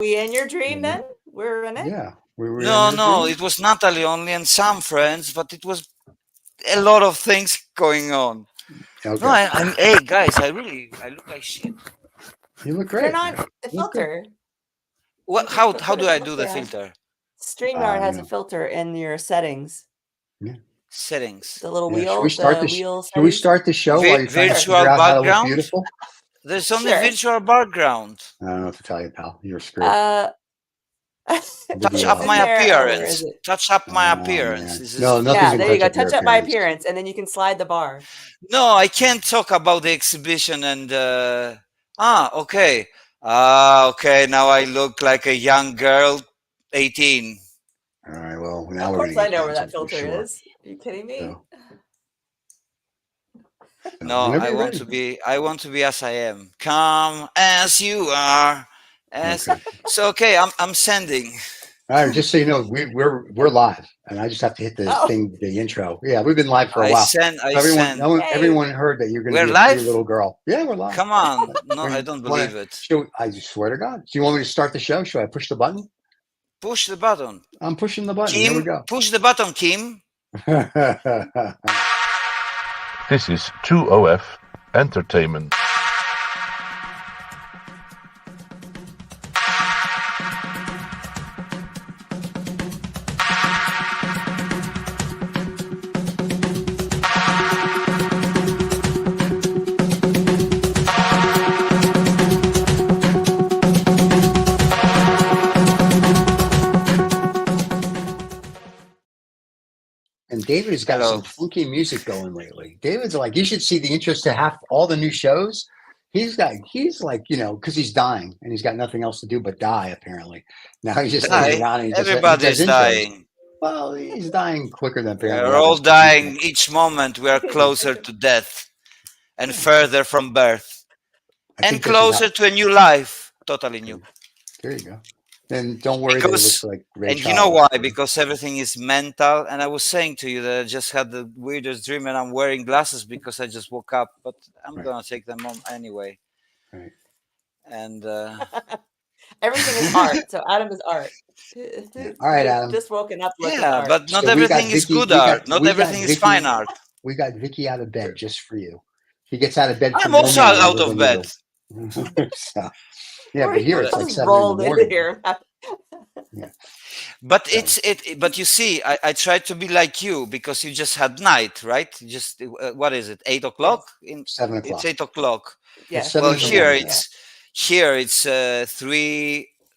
we in your dream then? We're in it? Yeah. We were No, it was Natalie only and some friends, but it was a lot of things going on. Okay. No, I'm. Hey guys, I look like shit. You look great. Turn on Man. the You look good. filter. What? You How put do I it do up the there. filter? StreamYard has Yeah. a filter in your settings. Yeah. Settings. The little Yeah. wheel, the wheel Should we settings. start the show while you're trying to figure Virtual out how to look background. beautiful? There's only Sure. virtual background. I don't know what to tell you, pal. You're screwed. Touch up It's my in there. Oh, where appearance. is it? Touch up my Oh, appearance. man. This No, is nothing Yeah, can there you touch go. up your Touch up my appearance. appearance, and then you can slide the bar. no. I can't talk about the exhibition and. Okay. Okay. Now I look like a young girl, 18. All right. Well, now Of we're course, gonna I get know where that canceled for filter sure. is. Are you kidding me? So, No, whenever I you're want ready. to be. I want to be as I am. Come as you are. As Okay. so. Okay. I'm sending. All right. Just so you know, we're live, and I just have to hit the Oh, thing, the intro. Yeah, we've been live for a I while. send. I Everyone, send. hey. everyone heard that you're going to We're be a pretty live. little girl. Yeah, we're live. Come on. No, When I you don't wanna- believe it. I just swear to God. Do you want me to start the show? Should I push the button? Push the button. I'm pushing the button. Here we Kim, go. push the button, Kim. This is 2OF Entertainment. And David has got Hello. some funky music going lately. David's like, you should see the interest to have all the new shows. He's like, because he's dying and he's got nothing else to do but die, apparently. Now he just lays Die. around and he does Everybody's intros. dying. Well, he's dying quicker than apparently We're all others. dying each moment. We are closer to death and further from birth I and think this is closer to a new life. Totally new. There you go. Then don't worry that it looks like Ray And you know Charles. why? Because everything is mental. And I was saying to you that I just had the weirdest dream and I'm wearing glasses because I just woke up, but I'm Right. going to take them on anyway. Right. And Everything is art. So Adam is art. Yeah. All right, Adam. Just woken up looking yeah, art. but not So we got everything is Vicky- good we got- art. Not we got everything is Vicky- fine art. We got Vicky out of bed just for you. He gets out of bed. For I'm no also man out other of than bed. you. So, yeah, Or but here you it's like just 7 in rolled the in morning. here. But So- but you see, I tried to be like you because you just had night, right? Just what is it? 8 o'clock? 7 o'clock. It's 8 o'clock. Yeah. It's 7 Well, in the here morning. it's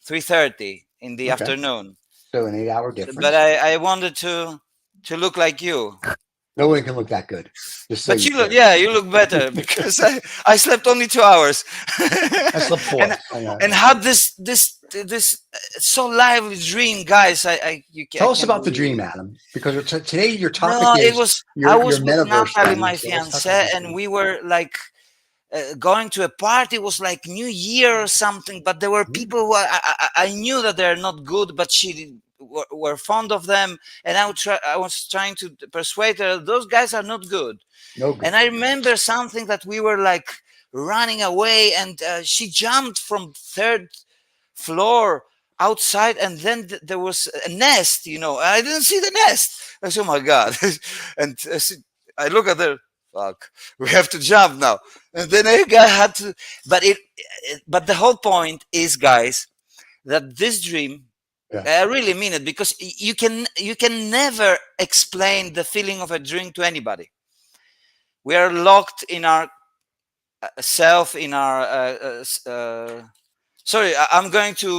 3:30 in the Okay. afternoon. So an 8-hour difference. But I wanted to look like you. No one can look that good. Just so But you clear. look, yeah, you look better because I slept only 2 hours. I slept 4. and had this so lively dream, guys. You Tell us can't about the believe dream, it. Adam, because today your topic No, is it was your, I was your with metaverse Natalie, thing. my So let's talk fiance, about and that. we were like going to a party. It was like New Year or something, but there were people who I knew that they're not good, but she were fond of them, and I was trying to persuade her those guys are not good. No good. And I remember something that we were like running away, and she jumped from 3rd floor outside, and then there was a nest. I didn't see the nest. I said, "Oh my God!" And I look at her. Fuck, we have to jump now. And then I had to. But the whole point is, guys, that this dream. Yeah. I really mean it, because you can never explain the feeling of a dream to anybody. We are locked in our self, in our. Sorry, I'm going to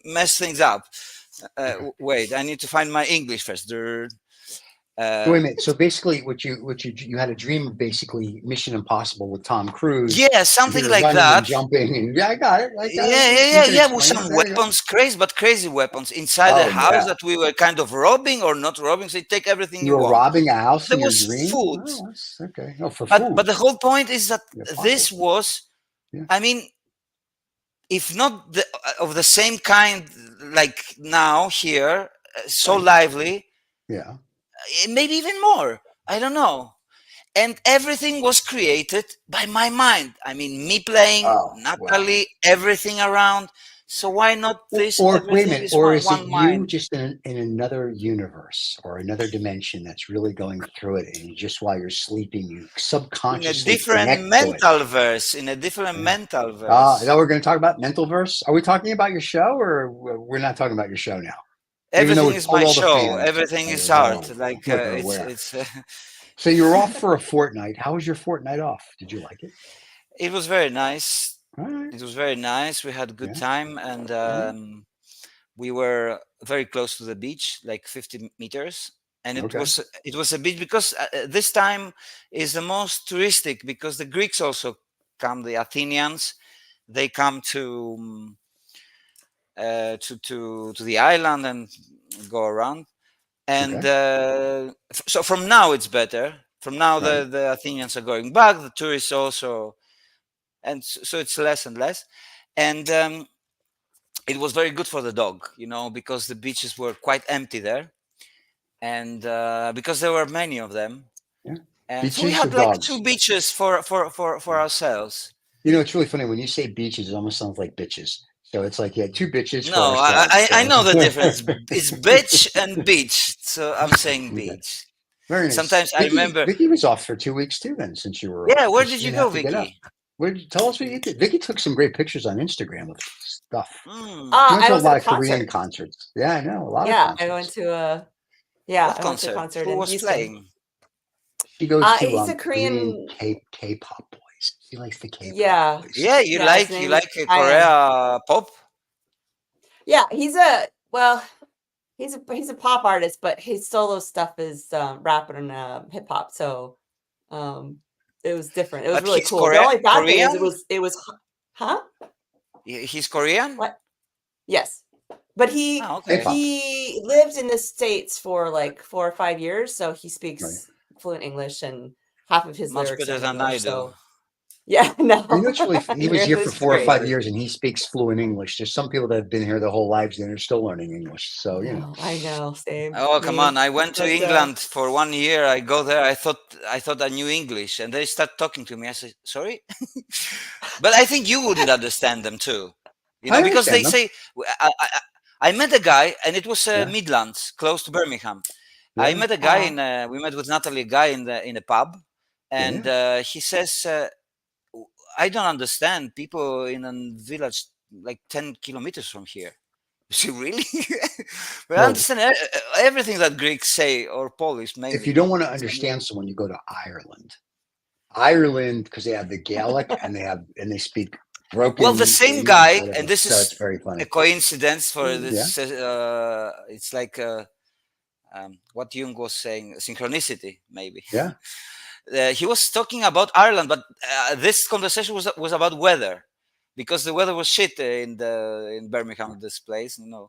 mess things up. Wait, I need to find my English first. So wait a minute. So basically, what you had a dream of basically Mission Impossible with Tom Cruise. Yeah, something You're like running that. and jumping, and yeah, I got it. Yeah, with some weapons, crazy weapons inside the house that we were kind of robbing or not robbing. So you take everything you you were want. robbing a house There in your was dream. food. Oh, that's okay. No, for But food. the whole point is that this was, Yeah. I mean, if not of the same kind like now here, so lively. Yeah. Maybe even more. I don't know. And everything was created by my mind. I mean, me playing, Natalie, everything around. So why not this? Or wait a Everything minute, is or one, is it one you mind. just in another universe or another dimension that's really going through it, and just while you're sleeping, you In a subconsciously different connect to it? mental verse. In a different Yeah. mental Is verse. that what we're going to talk about? Mentalverse? Are we talking about your show, or we're not talking about your show now? Even though Everything we is told my all the show. fans. Everything is Oh, art. Like we're it's aware. it's. So you were off for a fortnight. How was your fortnight off? Did you like it? It was very nice. All right. It was very nice. We had a good Yeah. time, and we were very close to the beach, like 50 meters. And Okay. it was a beach because this time is the most touristic because the Greeks also come, the Athenians, they come to the island and go around. And Okay. so from now it's better. From now Right. the Athenians are going back, the tourists also, and so it's less and less. And it was very good for the dog, because the beaches were quite empty there, and because there were many of them, Yeah. and so we Beaches or had like dogs? 2 beaches for ourselves. It's really funny when you say beaches. It almost sounds like bitches. So it's like, yeah, 2 bitches for No, ourselves. I So. know the difference. It's bitch and beach, so I'm saying Okay. beach. Very nice. Sometimes I remember. Vicky was off for 2 weeks too. Then since you were Yeah, off, where because did she you didn't go, have to get up. Vicky? Tell us what you did. Vicky took some great pictures on Instagram of stuff. Hmm. She went I to a was at lot a of Korean concert. concerts. Yeah, I know, a lot of Yeah, I went concerts. to a yeah, What I went to a concert? concert Who in was Houston. playing? She goes to He's a Korean Korean. K-pop boys. She likes the K-pop Yeah, boys. Yeah, yeah. His you name is like Ian. Korea pop? Yeah, he's a pop artist, but his solo stuff is rap and hip hop. So um, it was different. It was But really he's cool. The only bad thing is Korean. huh? He's Korean. What? Yes, but he Ah, okay. K-pop, he lived in the States for like 4 or 5 years, so he right? speaks fluent English, and half of his Much lyrics are better in than I English. do. So yeah, no, It's really he was yours here for is 4 or 5 great. years, and he speaks fluent English. There's some people that have been here their whole lives and they're still learning English. So I know, same Oh, come on. me. I went to But England for 1 year. I go there. I thought I knew English, and they start talking to me. I said, "Sorry," but I think you wouldn't understand them too, I because they understand them. say. I met a guy, and it was Yeah, Midlands, close to Birmingham. I yeah, met a guy uh, we met with Natalie, a guy in a pub, yeah. and he says, "I don't understand people in a village like 10 kilometers from here." See, really? But I Well, understand everything that Greeks say, or Polish if mainly. you don't want to So, understand someone, you go to Ireland. Ireland, because they have the Gaelic and they speak well, the broken same English guy, or and whatever. this So it's is very a funny. coincidence for mm, Yeah. this. It's like what Jung was saying, synchronicity, maybe. Yeah. He was talking about Ireland, but this conversation was about weather, because the weather was shit in Birmingham, this place, And I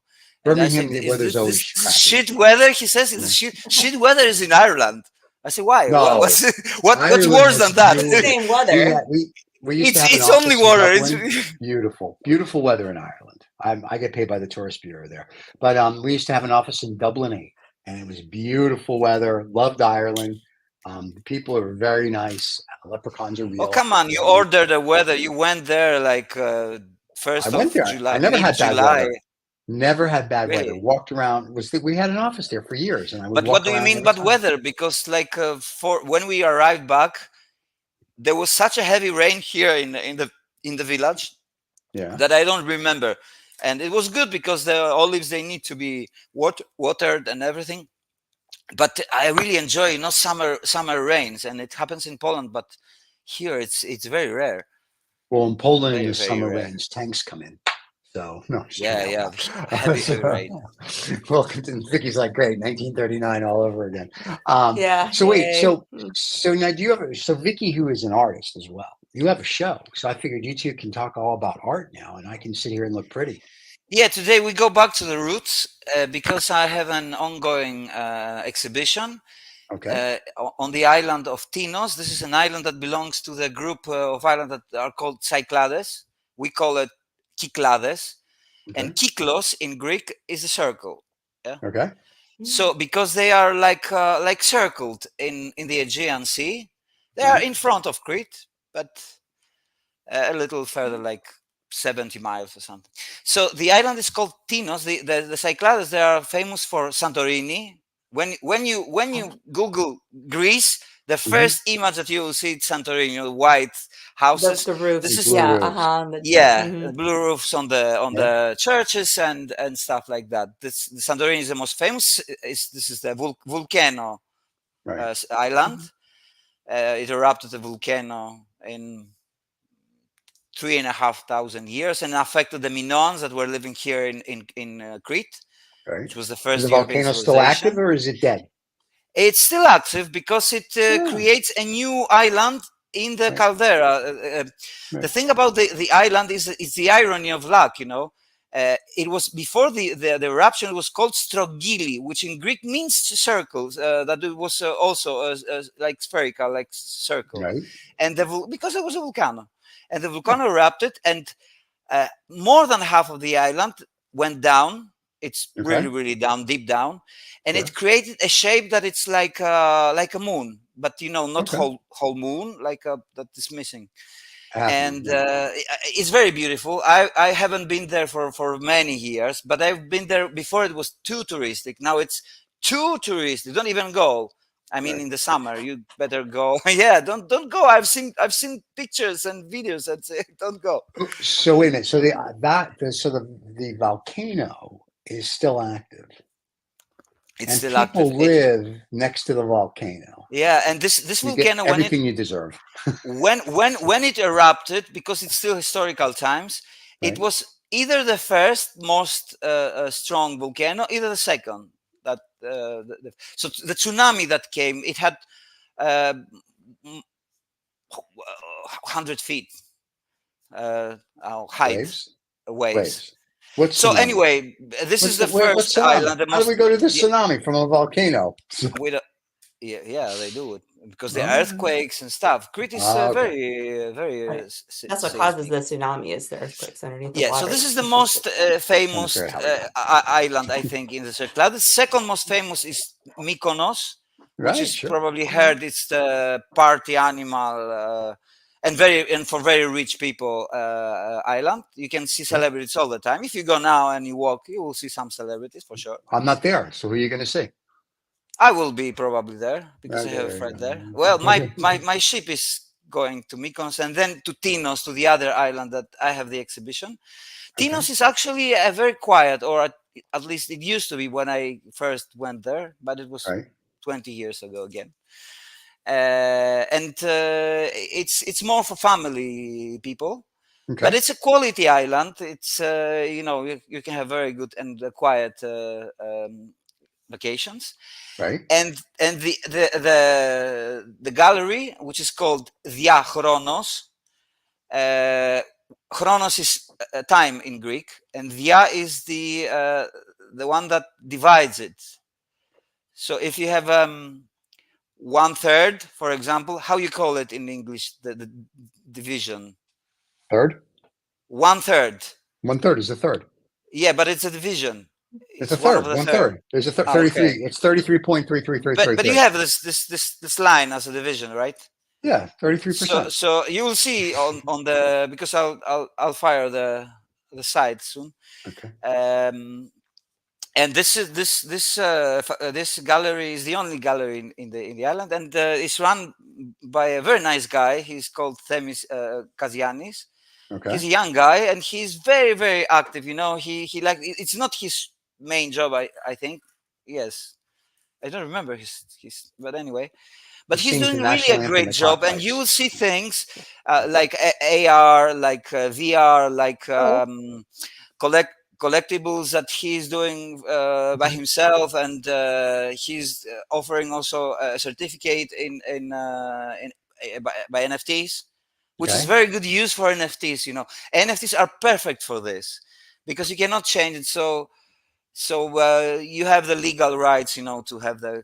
Birmingham, said, the "Is weather's always this crappy. shit weather?" He says, Yeah. "It's shit weather is in Ireland." I said, "Why? No, What's Ireland worse has than that?" it's the beautiful. same We weather. had we used to have an It's only office in water. It's Dublin. Beautiful, beautiful weather in Ireland. I get paid by the tourist bureau there, but we used to have an office in Dublin 8, and it was beautiful weather. Loved Ireland. The people are very nice. Leprechauns are Oh, real. come on! You Um, ordered the weather. You went there like I first went of there. I July, never mid had bad July, weather. Never had bad weather. really. Walked around. We had an office there for years, and I would But what walk do you around mean every bad time. weather? Because like for when we arrived back, there was such a heavy rain here in the village Yeah. that I don't remember, and it was good because the olives, they need to be watered and everything. But I really enjoy, summer rains, and it happens in Poland, but here it's very rare, Well, in Poland in very the very summer rare. rains, tanks come in. So no, just kidding Yeah, out yeah, loud. heavy rain. Welcome to Vicky's like great, 1939 all over again. Yeah, So wait, yay. so now do you have so Vicky, who is an artist as well, you have a show. So I figured you two can talk all about art now, and I can sit here and look pretty. Yeah, today we go back to the roots because I have an ongoing exhibition Okay. on the island of Tinos. This is an island that belongs to the group of islands that are called Cyclades. We call it Kyklades, Okay. and Kyklos in Greek is a circle. Yeah. Okay. So because they are like circled in the Aegean Sea, they are Right. in front of Crete, but a little further, like 70 miles or something. So the island is called Tinos. The Cyclades, they are famous for Santorini. When you Google Greece, the first image that you will see is Santorini, white houses. The roof. This is Blue Yeah. roofs. the blue roofs on the churches and stuff like that. The Santorini is the most famous. This is the volcano Right. island. It erupted a volcano in 3,500 years and affected the Minoans that were living here in Crete, Right. which was the Is first the European volcano still active, civilization. or is it dead? It's still active because it creates a new island in the caldera. The thing about the island is the irony of luck, you know. It was before the eruption. It was called Strogili, which in Greek means circles. That it was also like spherical, like circle, Right. and because it was a volcano, and the volcano erupted, and more than half of the island went down. It's really down, deep down, and it created a shape that it's like a moon, but you know, not whole moon, like that is missing. And it's very beautiful. I haven't been there for many years, but I've been there before. It was too touristic. Now it's too touristic. Don't even go. I mean, in the summer, you better go. Yeah, don't go. I've seen pictures and videos that say don't go. So wait a minute. So the volcano is still active. It's and still people active. live next to the volcano. Yeah, and this You volcano, get everything you deserve. when it erupted, because it's still historical times, it was either the first most strong volcano, either the second. That so the tsunami that came, it had 100 feet height. Waves. What's so tsunami? Anyway, this is the first island. How do we go to this tsunami from a volcano? Yeah, they do it because the earthquakes and stuff. Crete is very That's what causes the tsunami, is the earthquakes underneath the water. So this is the most famous island, I think, in the Cyclades. The second most famous is Mykonos, which is probably heard. It's the party animal and for very rich people island. You can see celebrities all the time. If you go now and you walk, you will see some celebrities for sure. I'm not there, so who are you going to see? I will be probably there because I have a friend there. Well, my ship is going to Mykonos and then to Tinos, to the other island that I have the exhibition. Tinos is actually a very quiet, or at least it used to be when I first went there, but it was 20 years ago again. It's more for family people, but it's a quality island. It's you can have very good and quiet vacations. And the gallery, which is called Diachronos. Chronos is time in Greek, and Dia is the one that divides it. So if you have 1/3, for example, how you call it in English, the division? Third? 1/3. 1/3 is a third. Yeah, but it's a division. It's a third. 1/3. There's a 33. It's 33.3333. But you have this line as a division, right? Yeah, 33%. So you will see on the, because I'll fire the site soon. Okay. And this gallery is the only gallery in the island, and it's run by a very nice guy. He's called Themis Kazianis. Okay. He's a young guy, and he's very, very active. You know, he like, it's not his main job. I think. Yes, I don't remember his. But anyway, but he's doing really a great job, and you will see things like AR, like VR, like collectibles that he's doing by himself, and he's offering also a certificate by NFTs, which is very good use for NFTs. You know, NFTs are perfect for this because you cannot change it. So you have the legal rights, you know, to have the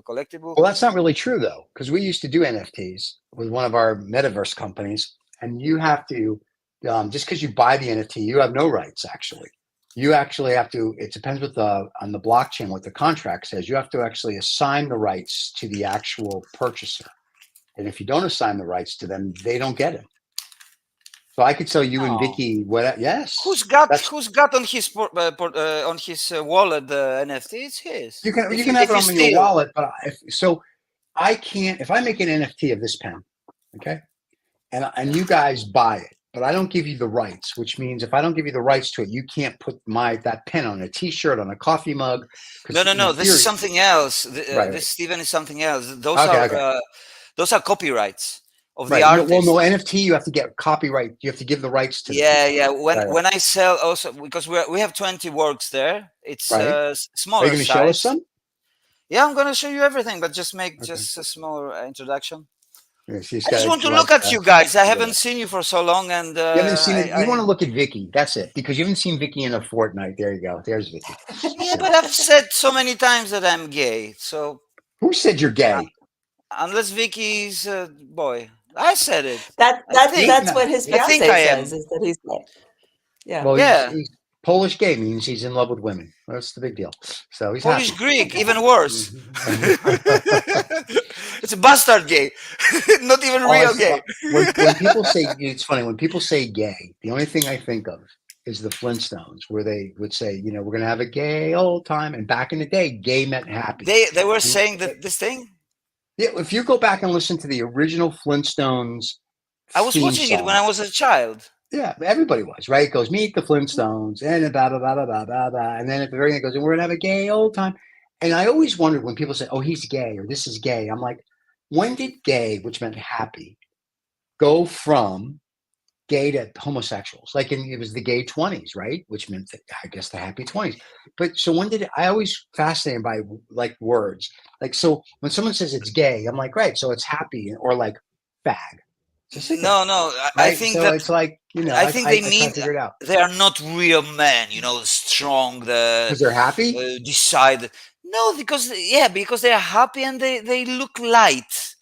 collectible. Well, that's not really true though, because we used to do NFTs with one of our metaverse companies, and you have to. Just because you buy the NFT, you have no rights. Actually, you actually have to. It depends on the blockchain what the contract says. You have to actually assign the rights to the actual purchaser, and if you don't assign the rights to them, they don't get it. So I could sell you and Oh. Vicky what? Yes. Who's got That's- on his wallet the NFT? It's his. You can If have it you on your steal. wallet, but I can't. If I make an NFT of this pen, okay, and you guys buy it, but I don't give you the rights, which means if I don't give you the rights to it, you can't put that pen on a T-shirt, on a coffee mug. No. This is something else. Right. This Steven is something else. Those Okay. those are copyrights of Right. the artist. No NFT. You have to get copyright. You have to give the rights to. Yeah. Right. When I sell also, because we have 20 works there. It's Right. smaller. Are you going to show us some? Yeah, I'm going to show you everything, but just make just a small introduction. Yes, I just want to look at you guys. I haven't seen you for so long, and you haven't seen it. You want to look at Vicky. That's it, because you haven't seen Vicky in a fortnight. There you go. There's Vicky. Yeah, but I've said so many times that I'm gay. So who said you're gay? Unless Vicky's boy, I said it. That's what his I think fiance I am. says, is that he's gay. Yeah. Well, Yeah. he's Polish gay, means he's in love with women. That's the big deal. So he's Polish happy. Greek, even worse. It's a bastard gay, not even real gay. When people say, it's funny, when people say gay, the only thing I think of is the Flintstones, where they would say, we're going to have a gay old time. And back in the day, gay meant happy. They were saying that this thing. Yeah, if you go back and listen to the original Flintstones, I was watching it when I was a child. Yeah, everybody was, right? It goes, meet the Flintstones, and blah, blah, blah, blah, blah, blah, blah. And then at the very end, it goes, and we're going to have a gay old time. And I always wondered when people say, oh, he's gay, or this is gay. I'm like, when did gay, which meant happy, go from gay to homosexuals? Like, it was the gay 20s, right? Which meant, I guess, the happy 20s. But so when did I always fascinated by, like, words. Like, so when someone says it's gay, I'm like, right, so it's happy, or like fag. No, I think so that it's like, I think they mean figure it out. they are not real men, strong. Because they're happy. Decide. No, because they are happy and they look light.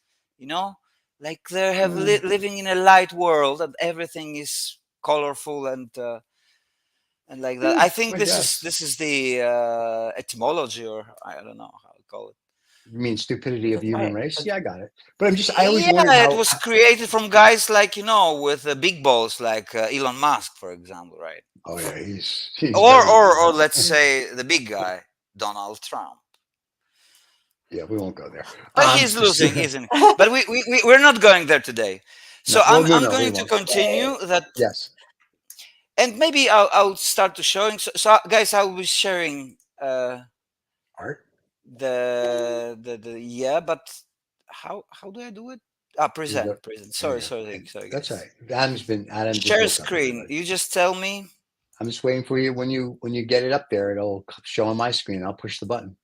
Like they living in a light world and everything is colorful and like that. I think this is the etymology, or I don't know how to call it. You mean stupidity of the human race? Yeah, I got it. But I always yeah, wondered how it was created from guys like with big balls, like Elon Musk, for example, right? Oh yeah, he's or let's say the big guy, Donald Trump. Yeah, we won't go there. But he's losing, isn't he? But we're not going there today. So I'm going to continue that. Yes. And maybe I'll start to showing. So guys, I'll be sharing art. But how do I do it? Present. Sorry. That's right. Adam share screen. You just tell me. I'm just waiting for you. When you get it up there, it'll show on my screen. I'll push the button.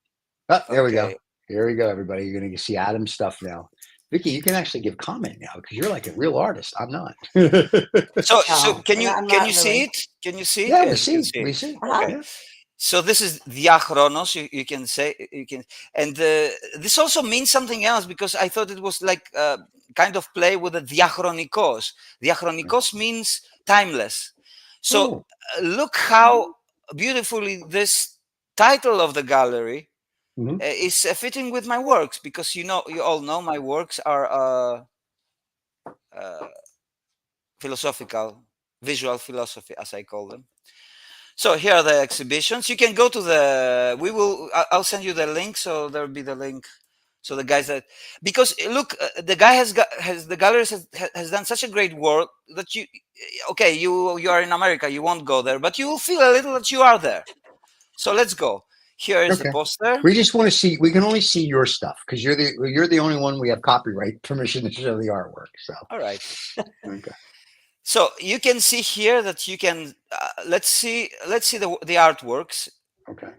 Oh, there we go. Here we go, everybody. You're gonna see Adam's stuff now. Vicky, you can actually give comment now because you're like a real artist. I'm not. so can you see it? Can you see it? Yeah, we see. Okay. Yeah. So this is diachronos. You can say and this also means something else, because I thought it was like kind of play with the diachronikos. Diachronikos means timeless. So look how beautifully this title of the gallery is fitting with my works, because you all know my works are philosophical, visual philosophy, as I call them. So here are the exhibitions. You can go to I'll send you the link, so there'll be the link. So the guys because look, the guy the gallery has done such a great work that you are in America, you won't go there, but you will feel a little that you are there. So let's go. Here is the poster. We just want to see. We can only see your stuff because you're the only one we have copyright permission to show the artwork. So all right. Okay. So you can see here that you can. Let's see the artworks. Okay.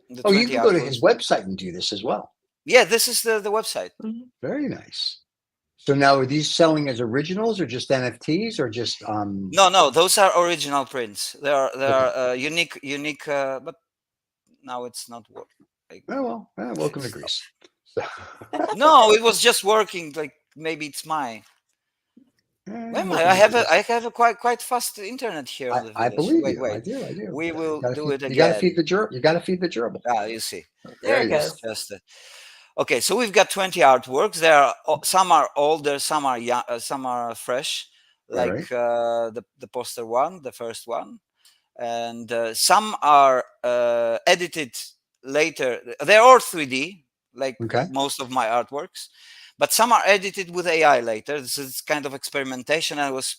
You can go to his website and do this as well. Yeah, this is the website. Very nice. So now, are these selling as originals or just NFTs or just? No, those are original prints. They are unique, but. Now it's not working. Welcome to Greece. So. No, it was just working. Like maybe it's my. I have a quite fast internet here. I believe you. Wait. I do. We will do it again. You gotta feed the gerbil. You gotta feed the gerbil. You see. There it goes. Okay, so we've got 20 artworks. Some are older, some are young, some are fresh. like the poster one, the first one, and some are edited later. They're all 3D, like most of my artworks, but some are edited with AI later. This is kind of experimentation. I was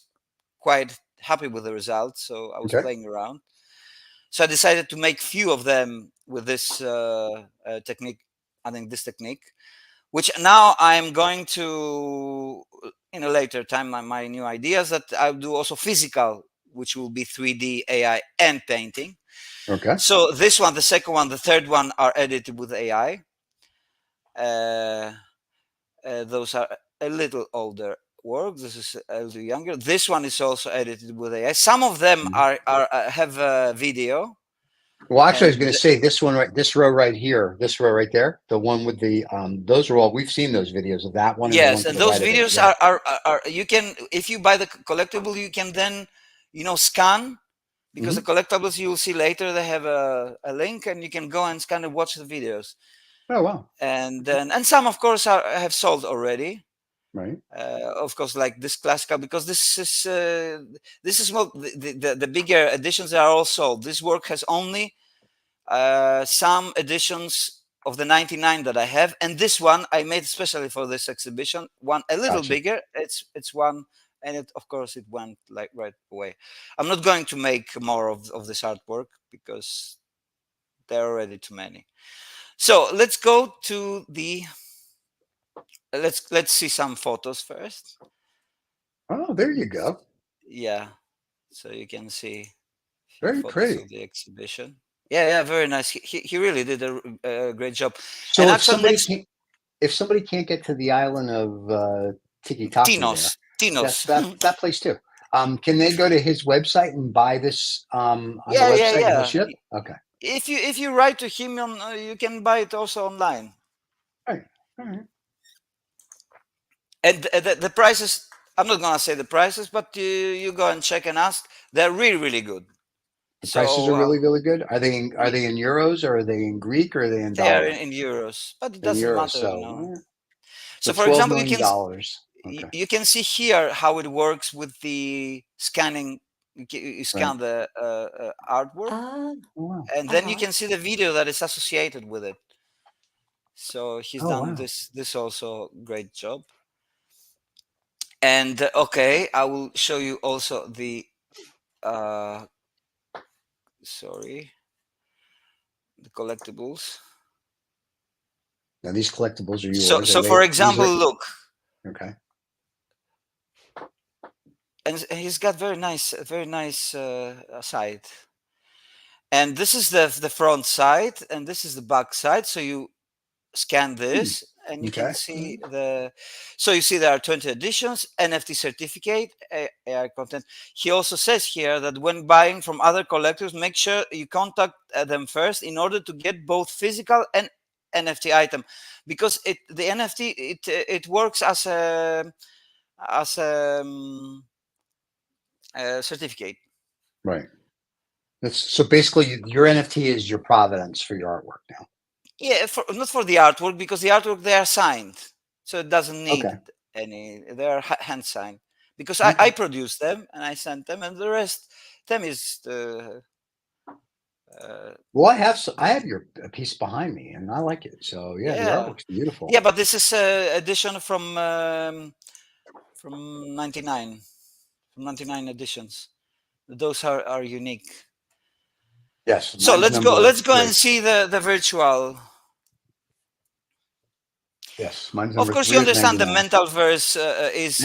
quite happy with the results, so I was playing around. So I decided to make few of them with this technique. I think this technique, which now I'm going to, in a later time, my new ideas that I'll do also physical, which will be 3D, AI, and painting. So this one, the second one, the third one are edited with AI. Those are a little older work. This is a little younger. This one is also edited with AI. Some of them are have a video. Well, actually, I was going to say this one, right, this row right here, this row right there, the one with the, those are all, we've seen those videos of that one. Yes, and those videos are, you can, if you buy the collectible, you can then, scan, because the collectibles you will see later, they have a link, and you can go and scan and watch the videos. Oh, wow. And then, and some, of course, have sold already. Right. Of course, like this classical, because this is more, the bigger editions are all sold. This work has only some editions of the 99 that I have, and this one I made especially for this exhibition. One a little bigger. It's one, and it, of course, it went like right away. I'm not going to make more of this artwork because there are already too many. So let's go to the. Let's see some photos first. Oh, there you go. Yeah, so you can see very photos pretty of the exhibition. Yeah, very nice. He really did a great job. So and if somebody can't get to the island of Tiki Taki, Tinos, that place too. Can they go to his website and buy this on the website? And he'll ship? Okay. If you write to him, you can buy it also online. All right. And the prices, I'm not gonna say the prices, but you go and check and ask. They're really good. The prices are really good. Are they in euros, or are they in Greek, or are they in dollars? They are in euros, but it doesn't matter. So for $12 example, million. you can see here how it works with the scanning. You scan the artwork, and then you can see the video that is associated with it. So he's done this also great job. And okay, I will show you also the the collectibles. Now these collectibles are yours. So for example, look. Okay. And he's got very nice side. And this is the front side, and this is the back side. So you scan this, and you can see so you see there are 20 editions, NFT certificate, AI content. He also says here that when buying from other collectors, make sure you contact them first in order to get both physical and NFT item, because the NFT it works as a certificate. Right. So basically, your NFT is your provenance for your artwork now. Yeah, not for the artwork, because the artwork, they are signed, so it doesn't need any. They are hand signed, because I produce them and I send them, and the rest them is the. Well, I have your piece behind me, and I like it. So the artwork's beautiful. Yeah, but this is edition from 99, from 99 editions. Those are unique. Yes. So let's go and see the virtual. Yes, of course, you understand the MENTALVERSE is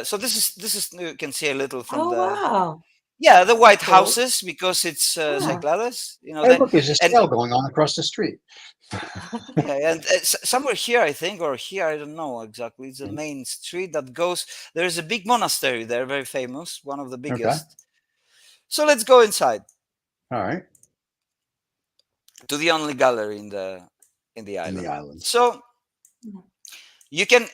so. This is you can see a little from the white houses, because it's Cyclades. Hey, look, there's a sale going on across the street. And somewhere here, I think, or here, I don't know exactly. It's the main street that goes. There's a big monastery there, very famous, one of the biggest. So let's go inside. All right. To the only gallery in the island. So you can,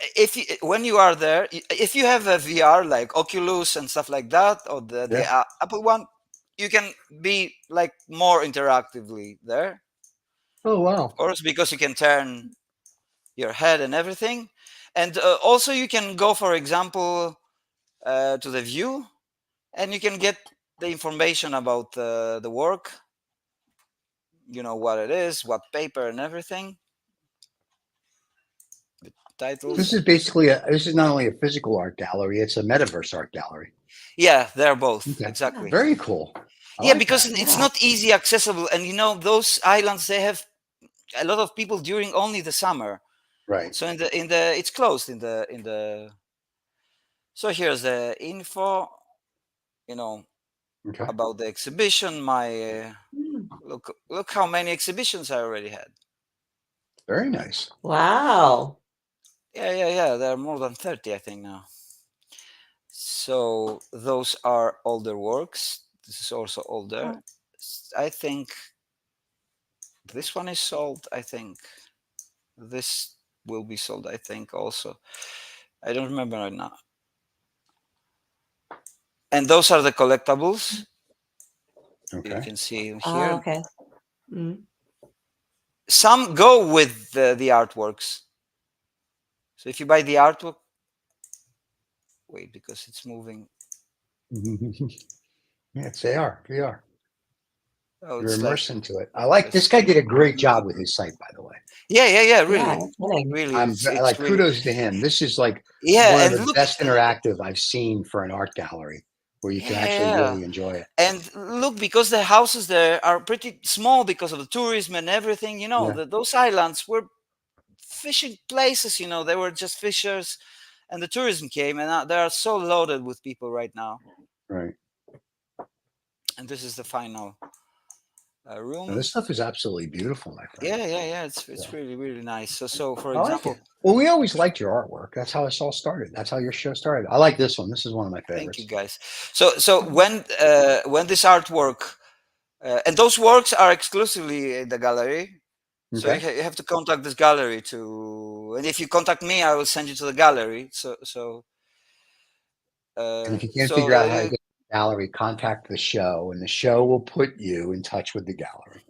when you are there, if you have a VR like Oculus and stuff like that, or the Apple one, you can be like more interactively there. Oh wow! Of course, because you can turn your head and everything, and also you can go, for example, to the view, and you can get the information about the work. You know what it is, what paper, and everything. The titles. This is basically this is not only a physical art gallery; it's a metaverse art gallery. Yeah, they're both. Okay. Exactly. Very cool. I Yeah, like because that. it's Yeah. not easy accessible, and you know those islands, they have a lot of people during only the summer. Right. So in the it's closed in the. So here's the info. You know Okay. about the exhibition. My Mm. look how many exhibitions I already had. Very nice. Wow. Yeah. There are more than 30, I think now. So those are older works. This is also older. Oh. I think this one is sold. I think this will be sold. I think also. I don't remember right now. And those are the collectibles. Okay. You can see Oh, here. okay. Mm. Some go with the artworks. So if you buy the artwork, wait, because it's moving. Yes, they are. They are. Oh, You're it's like immersed into it. I like this guy. Did a great job with his site, by the way. yeah. Yeah, Really, no kidding. really, I'm it's like really kudos to him. This is like yeah. one of And the look, best interactive I've seen for an art gallery, where you can actually yeah. really enjoy it. And look, because the houses there are pretty small because of the tourism and everything. You know, Yeah. those islands were fishing places. You know, they were just fishers, and the tourism came, and now they are so loaded with people right now. Right. And this is the final Now, room. this stuff is absolutely beautiful, my friend. Yeah. It's really nice. So for I like example, it. Well, we always liked your artwork. That's how this all started. That's how your show started. I like this one. This is one of my thank you favorites. guys. So when this artwork and those works are exclusively in the gallery. So Okay. you have to contact this gallery to, and if you contact me, I will send you to the gallery. And if you can't So figure out how to get to the gallery, contact the show, and the show will put you in touch with the gallery.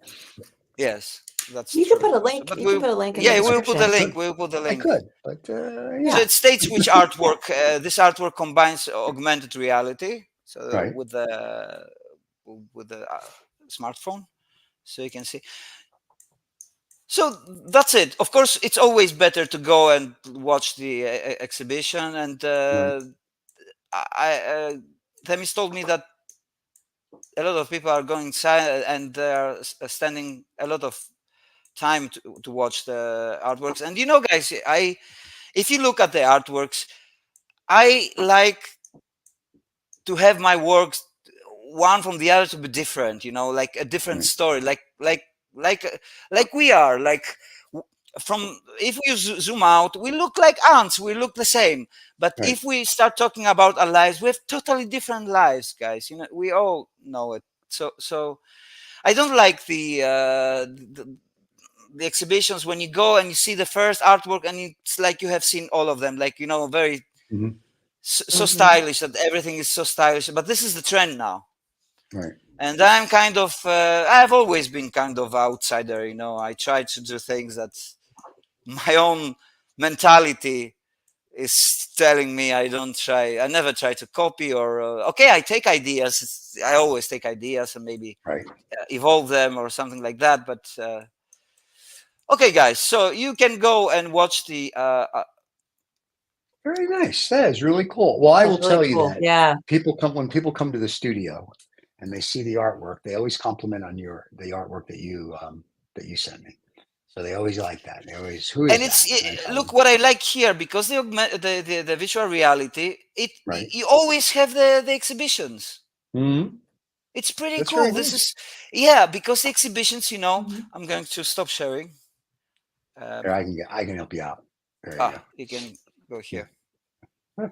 yes, that's You true. can put a link. But You can put a link in the yeah, we'll put the description. link. We'll put the I link. could, but So Yeah. it states which artwork. This artwork combines augmented reality. So right. with the smartphone, so you can see. So that's it. Of course, it's always better to go and watch the exhibition. And Right. Themis told me that a lot of people are going inside and they are spending a lot of time to watch the artworks. And you know, guys, if you look at the artworks, I like to have my works one from the other to be different. You know, like a different Right. story, like we are like from if we zoom out, we look like ants, we look the same. But Right. if we start talking about our lives, we have totally different lives, guys. You know, we all know it. So I don't like the exhibitions when you go and you see the first artwork and it's like you have seen all of them, like, you know, very Mhm. so Mhm. stylish, that everything is so stylish. But this is the trend now. Right. And I'm kind of I've always been kind of outsider, you know. I try to do things that my own mentality is telling me I never try to copy or okay, I take ideas. I always take ideas and maybe Right. evolve them or something like that. But okay, guys, so you can go and watch the Very nice. That is really cool. Well, I That's will really tell you cool. that Yeah. when people come to the studio and they see the artwork, they always compliment on the artwork that you sent me. So they always like that. They always, who is and that? it's And I tell look them, what I like here, because the visual reality, right. you always have the exhibitions. Mhm. It's pretty That's very cool. This nice. is yeah, because the exhibitions, you know, Mhm. I'm going to stop sharing. Here, I can help you out. There you You can go here. go.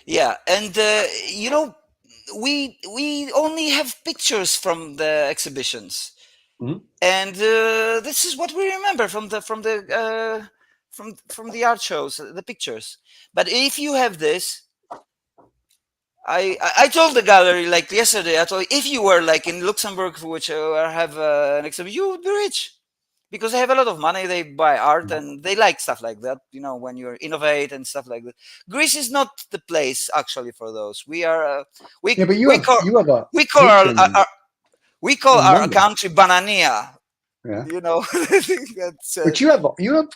Yeah, and you know, we only have pictures from the exhibitions, Mhm. and this is what we remember from the art shows, the pictures. But if you have this, I told the gallery like yesterday. I told, if you were like in Luxembourg, which have an exhibition, you would be rich. because they have a lot of money. They buy art and they like stuff like that. You know, when you innovate and stuff like that. Greece is not the place actually for those. We are Yeah, but we call you have a we call patron we call in our London. country Banania. Yeah. You know, I think that's. But you have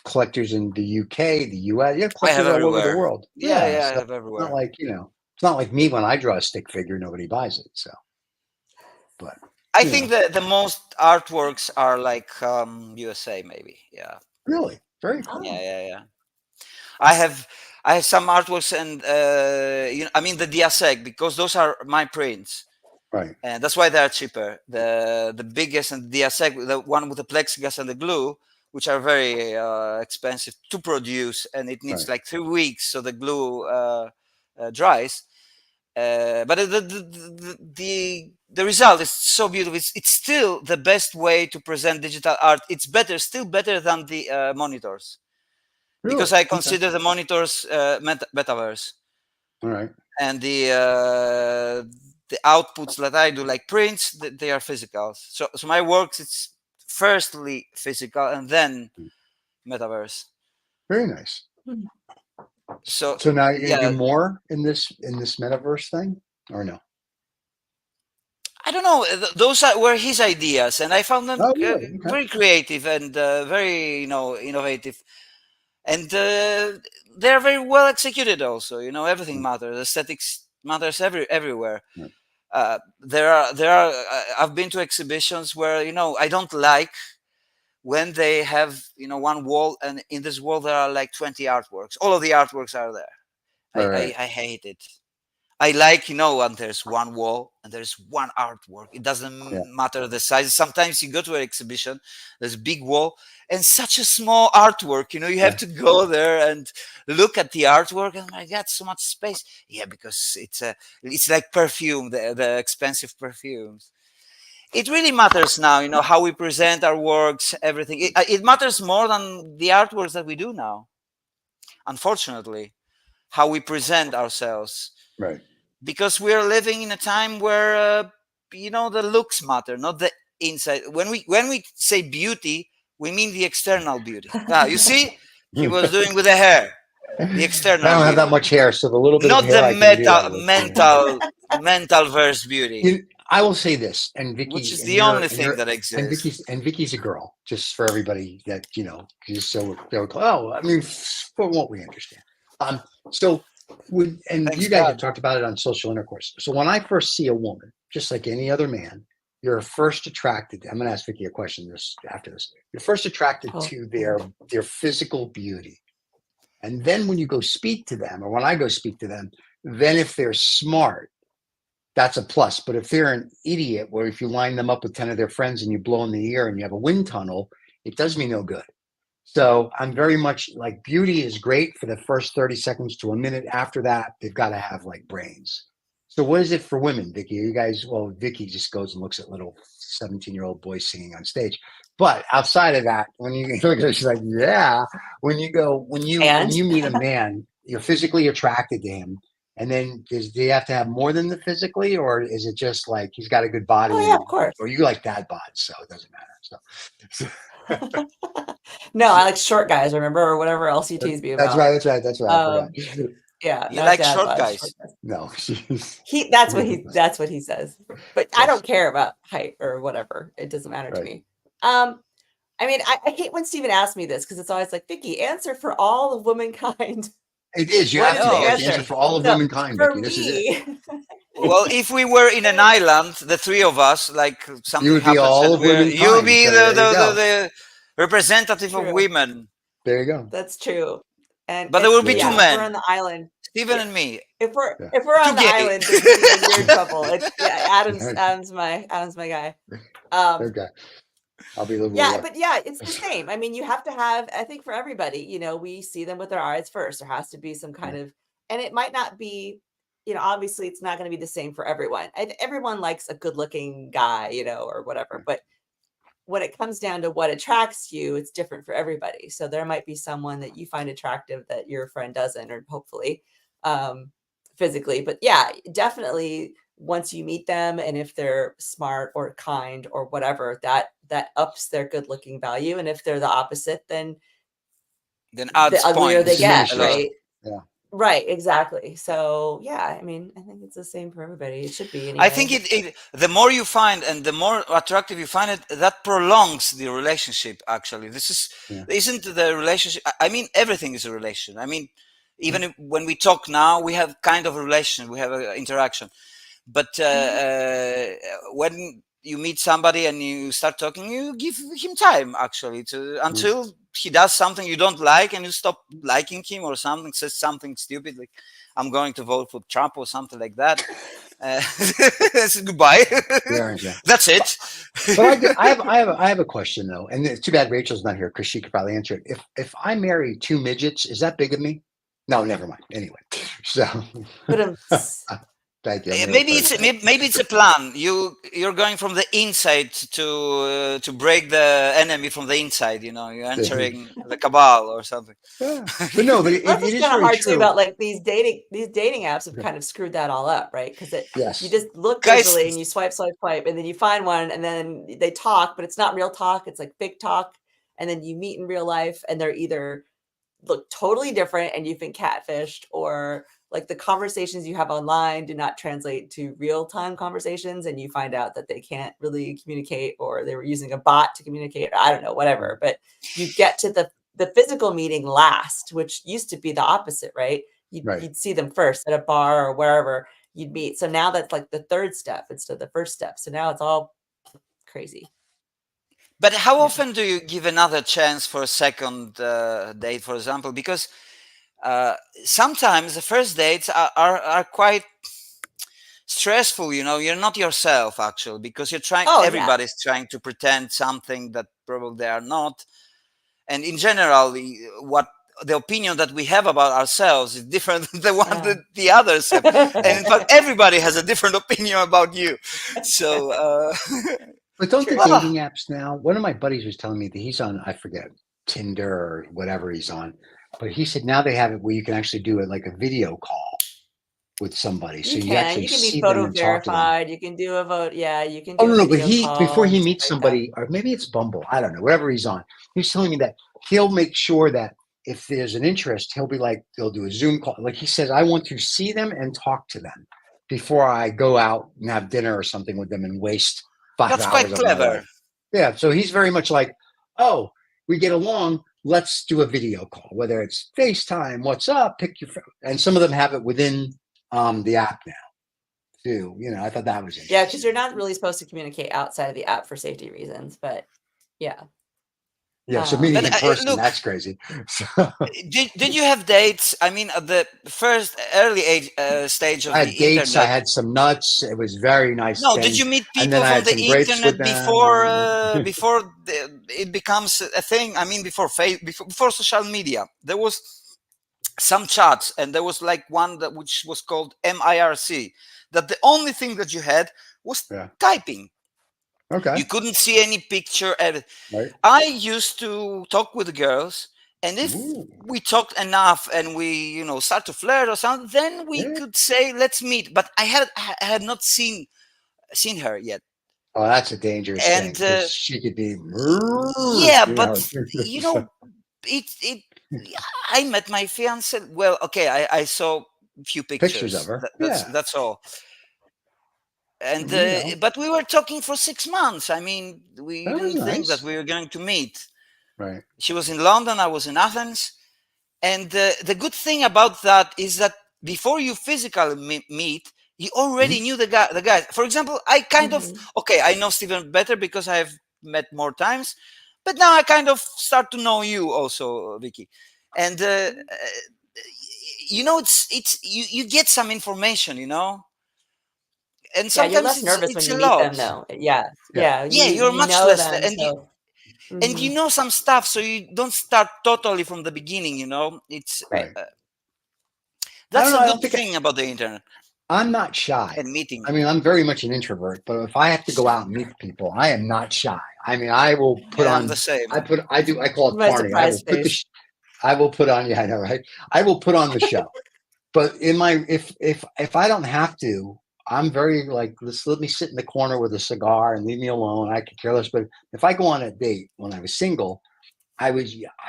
collectors in the UK, the US. You have I have collectors all over the everywhere. world. Yeah, I So have it's everywhere. not like it's not like me when I draw a stick figure, nobody buys it. So, but I think that the most artworks are like USA, maybe. Yeah. really, very Oh. cool. Yeah. I have some artworks, and I mean the Diaseg, because those are my prints, Right. and that's why they are cheaper. The biggest and Diaseg, the one with the plexiglass and the glue, which are very expensive to produce, and it needs Right. like 3 weeks so the glue dries. But the result is so beautiful. It's still the best way to present digital art. It's still better than the monitors, because Really? I consider the monitors metaverse, All right. and the outputs that I do, like prints, they are physical. So my works, it's firstly physical and then metaverse. Very nice. So So now you're gonna yeah, do more in this metaverse thing, or no? I don't know. Those were his ideas, and I found them Oh, really? Okay. very creative and very, innovative, and they're very well executed. Also, everything matters. Aesthetics matters everywhere. Right. There are. I've been to exhibitions where I don't like when they have one wall, and in this wall there are like 20 artworks. All of the artworks are there. Right. I hate it. I like, when there's one wall and there's one artwork. It doesn't matter the size. Sometimes you go to an exhibition, there's a big wall and such a small artwork. You have to go there and look at the artwork. And I got so much space. Yeah, because it's like perfume, the expensive perfumes. It really matters now, how we present our works, everything. It matters more than the artworks that we do now, unfortunately, how we present ourselves. Right. Because we are living in a time where the looks matter, not the inside. When we say beauty, we mean the external beauty. You see, he was doing with the hair, the I external don't have that beauty, much hair, so the little bit of not hair the I can do that with. mental verse beauty, I will say this, and which Vicky, is and the you're, only and thing you're, that exists. and Vicky's a girl, just for everybody that just so they'll go. Oh, I mean, for what we understand. So and Thanks you guys have God. talked about it on social intercourse. So when I first see a woman, just like any other man, you're first attracted. I'm going to ask Vicky a question after this. You're first attracted to their physical beauty, and then when you go speak to them, or when I go speak to them, then if they're smart, that's a plus. But if they're an idiot, or if you line them up with 10 of their friends and you blow in the ear and you have a wind tunnel, it does me no good. So I'm very much like, beauty is great for the first 30 seconds to a minute. After that, they've got to have like brains. So what is it for women, Vicky? You guys, well, Vicky just goes and looks at little 17-year-old boys singing on stage. But outside of that, when you look at her, she's like, yeah. When you meet a man, you're physically attracted to him. And then do you have to have more than the physically, or is it just like he's got a good body? Oh yeah, of course. Or you like dad bods, so it doesn't matter. So No, I like short guys, remember, or whatever else you tease me about. That's right. I forgot. Yeah, You like short bods, guys? short guys. No, That's what he says. But I don't care about height or whatever. It doesn't matter to me. I mean, I hate when Steven asks me this, because it's always like, Vicky, answer for all of womankind. It is. You What have is to the answer for all of womankind, For Vicky. This is me, it. Well, if we were in an island, the three of us, like something You would be happens, all and of womankind. you'll be So there you go. the representative of True. women. There you go. That's true. And But there will be Yeah. two if men, we're on the island, Stephen and me. if we're Yeah. on the gay. island, then Steven, you're in trouble. Adam's my guy. Okay. I'll be the ruler. Yeah, but yeah, it's the same. I mean, you have to have, I think for everybody, we see them with our eyes first. There has to be some kind of, and it might not be, obviously it's not going to be the same for everyone. Everyone likes a good looking guy, or whatever. But when it comes down to what attracts you, it's different for everybody. So there might be someone that you find attractive that your friend doesn't, or hopefully physically. But yeah, definitely once you meet them, and if they're smart or kind or whatever, that ups their good looking value. And if they're the opposite, then adds the uglier they points get, a lot. right? Yeah. Right, exactly. So yeah, I mean, I think it's the same for everybody. It should be I anyway. think the more you find and the more attractive you find it, that prolongs the relationship. Actually, isn't the relationship. I mean, everything is a relation. I mean, even when we talk now, we have kind of a relation. We have an interaction. But when you meet somebody and you start talking, you give him time actually until he does something you don't like, and you stop liking him, or something, says something stupid like, "I'm going to vote for Trump" or something like that. Goodbye. Yeah. That's it. But I have a question though, and it's too bad Rachel's not here because she could probably answer it. If I marry two midgets, is that bigamy? No, never mind. Anyway, so But thank you. I'm Maybe it's a plan. You're going from the inside to break the enemy from the inside. You know, you're entering the cabal or something. Yeah. But no, but it Plus, is it's kind of very hard too true. about like these dating apps have kind of screwed that all up, right? Because Yes. you just look Guys- visually and you swipe, and then you find one, and then they talk, but it's not real talk; it's like fake talk. And then you meet in real life, and they're either look totally different, and you've been catfished, or like the conversations you have online do not translate to real-time conversations, and you find out that they can't really communicate, or they were using a bot to communicate. I don't know, whatever. But you get to the physical meeting last, which used to be the opposite, right? You'd see them first at a bar or wherever you'd meet. So now that's like the third step instead of the first step. So now it's all crazy. But how often do you give another chance for a second date, for example? Because sometimes the first dates are quite stressful. You know, you're not yourself actually, because you're trying. Everybody's trying to pretend something that probably they are not. And in general, the opinion that we have about ourselves is different than the one that the others have. And in fact, everybody has a different opinion about you. So. But don't the dating apps now? One of my buddies was telling me that he's on, I forget, Tinder or whatever he's on. But he said now they have it where you can actually do it like a video call with somebody. So you actually you can see be them photo and talk to them. verified. You can do a vote. Yeah, you can do Oh, no, but call before he and meets stuff like somebody, or maybe it's Bumble, I don't know, whatever he's on, he's telling me that he'll make sure that if there's an interest, he'll be like, they'll do a Zoom call. Like he says, I want to see them and talk to them before I go out and have dinner or something with them and waste 5 That's hours quite of my clever. life. Yeah, so he's very much like, oh, we get along, let's do a video call, whether it's FaceTime, what's up, pick your phone. And some of them have it within the app now too. You know, I thought that was interesting. Yeah, because you're not really supposed to communicate outside of the app for safety reasons, but yeah. Yeah, so meeting in person, look, that's crazy. Did you have dates? I mean, at the first early stage of I had the dates, internet. I had some nuts. It was very nice. No, things. did you meet And people then I from had the some grapes internet with them. before it becomes a thing? I mean, before social media, there was some chats, and there was like one which was called MIRC. That the only thing that you had was typing. Okay. You couldn't see any picture. Right. I used to talk with the girls, and if we talked enough and we, start to flirt or something, then we could say, let's meet. But I had not seen her yet. Oh, that's a dangerous thing. She could be. Yeah, but I met my fiance. Well, okay, I saw a few pictures of her. That's all. And but we were talking for 6 months. I mean, we didn't think that we were going to meet. Right. She was in London, I was in Athens, and the good thing about that is that before you physically meet, you already knew the guy. For example, I kind of I know Stephen better because I've met more times, but now I kind of start to know you also, Vicky, and it's you get some information, and sometimes you're less nervous when you meet them, though. Yeah. You're much know less, them, and you know some stuff, so you don't start totally from the beginning. It's that's a good thing about the internet. I'm not shy. And meeting. I mean, I'm very much an introvert, but if I have to go out and meet people, I am not shy. I mean, I will put on the same. I call it party. I will put on. Yeah, I know, right? I will put on the show. But if I don't have to, I'm very like, let me sit in the corner with a cigar and leave me alone. I could care less. But if I go on a date when I was single, I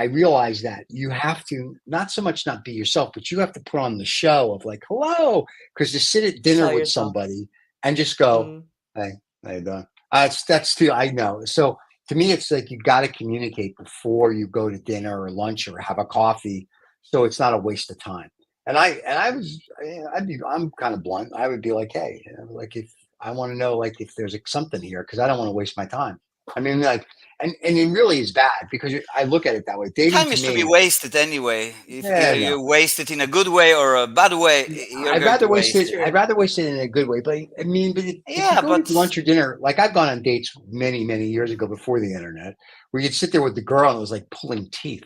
realized that you have to not so much not be yourself, but you have to put on the show of like, hello, because to sit at dinner Show with yourself. somebody and just go, Mm. hey, how you doing? That's too, I know. So to me, it's like you got to communicate before you go to dinner or lunch or have a coffee, so it's not a waste of time. I'm kind of blunt. I would be like, hey, like if I want to know, like if there's something here, because I don't want to waste my time. I mean, like, and it really is bad because I look at it that way. Dating Time to is to be me, wasted anyway. If yeah, either no. you waste it in a good way or a bad way, you're I'd going to rather waste waste. it. True. I'd rather waste it in a good way. But I mean, if you Yeah, go to but lunch or dinner, like I've gone on dates many, many years ago before the internet, where you'd sit there with the girl and it was like pulling teeth.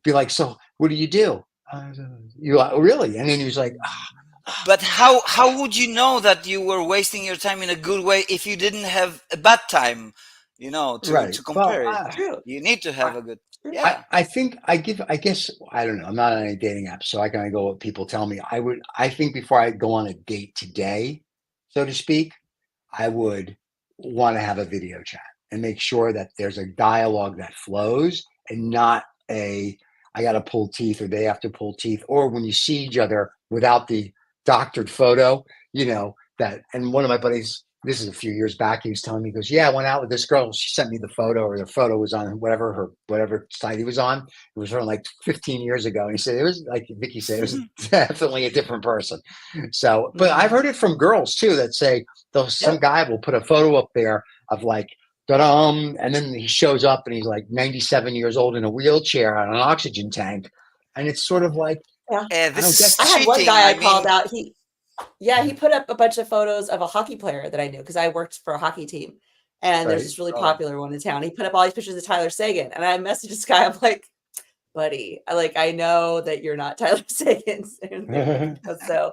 Be like, so what do you do? You like, oh, really? And then he was like, but how would you know that you were wasting your time in a good way if you didn't have a bad time? right. To Well, compare it. True. You need to I, have a good. True. Yeah. I think I guess I don't know. I'm not on any dating app, so I can only go what people tell me. I think before I go on a date today, so to speak, I would want to have a video chat and make sure that there's a dialogue that flows and not a I got to pull teeth or they have to pull teeth or when you see each other without the doctored photo, that. And one of my buddies, this is a few years back, he was telling me, he goes, yeah, I went out with this girl. She sent me the photo or the photo was on whatever site he was on. It was from like 15 years ago. And he said, it was like Vicky said, it was definitely a different person. So, but I've Mhm. heard it from girls too that say, some Yep. guy will put a photo up there of like, and then he shows up and he's like 97 years old in a wheelchair on an oxygen tank. And it's sort of like, Yeah. I This don't get is I had one cheating. guy I I called mean, out. He put up a bunch of photos of a hockey player that I knew because I worked for a hockey team. And there's right. this really oh, popular one in town. He put up all these pictures of Tyler Sagan. And I messaged this guy. I'm like, buddy, I know that you're not Tyler Sagan. So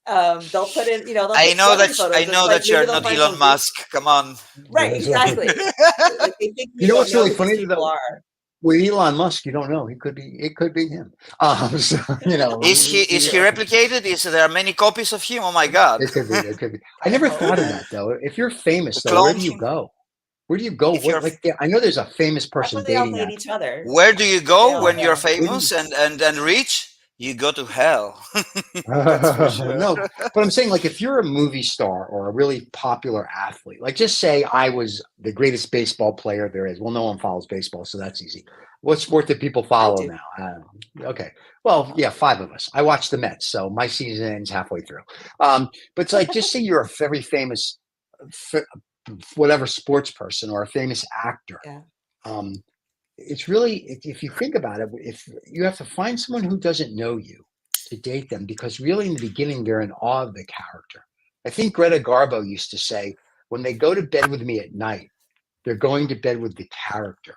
they'll put in, they'll put celebrity I photos and know like that maybe you're they'll not find Elon some real Musk. Come on. right, That's right. exactly. Like they think You you know don't what's know really who these funny people though? are. With Elon Musk, you don't know. It could be him. So Is he True. replicated? Is there many copies of him? Oh my God! it could be. It could be. I I never hope. thought of that though. If you're famous though, where do Cloned you him. go? Where do you go? If you're, What like? I know there's a famous That's person where they all dating hate app. each other. where do you They go all when you're know. Where do you? famous and rich? You go to hell. That's for sure. No, but I'm saying like if you're a movie star or a really popular athlete, like just say I was the greatest baseball player there is. Well, no one follows baseball, so that's easy. What sport do people I follow do. now? Okay, well, yeah, five of us. I watch the Mets, so my season ends halfway through. But it's like just say you're a very famous, f- whatever sports person or a famous actor. Yeah. Um, it's really if you think about it, if you have to find someone who doesn't know you to date them, because really in the beginning they're in awe of the character. I think Greta Garbo used to say, when they go to bed with me at night, they're going to bed with the character,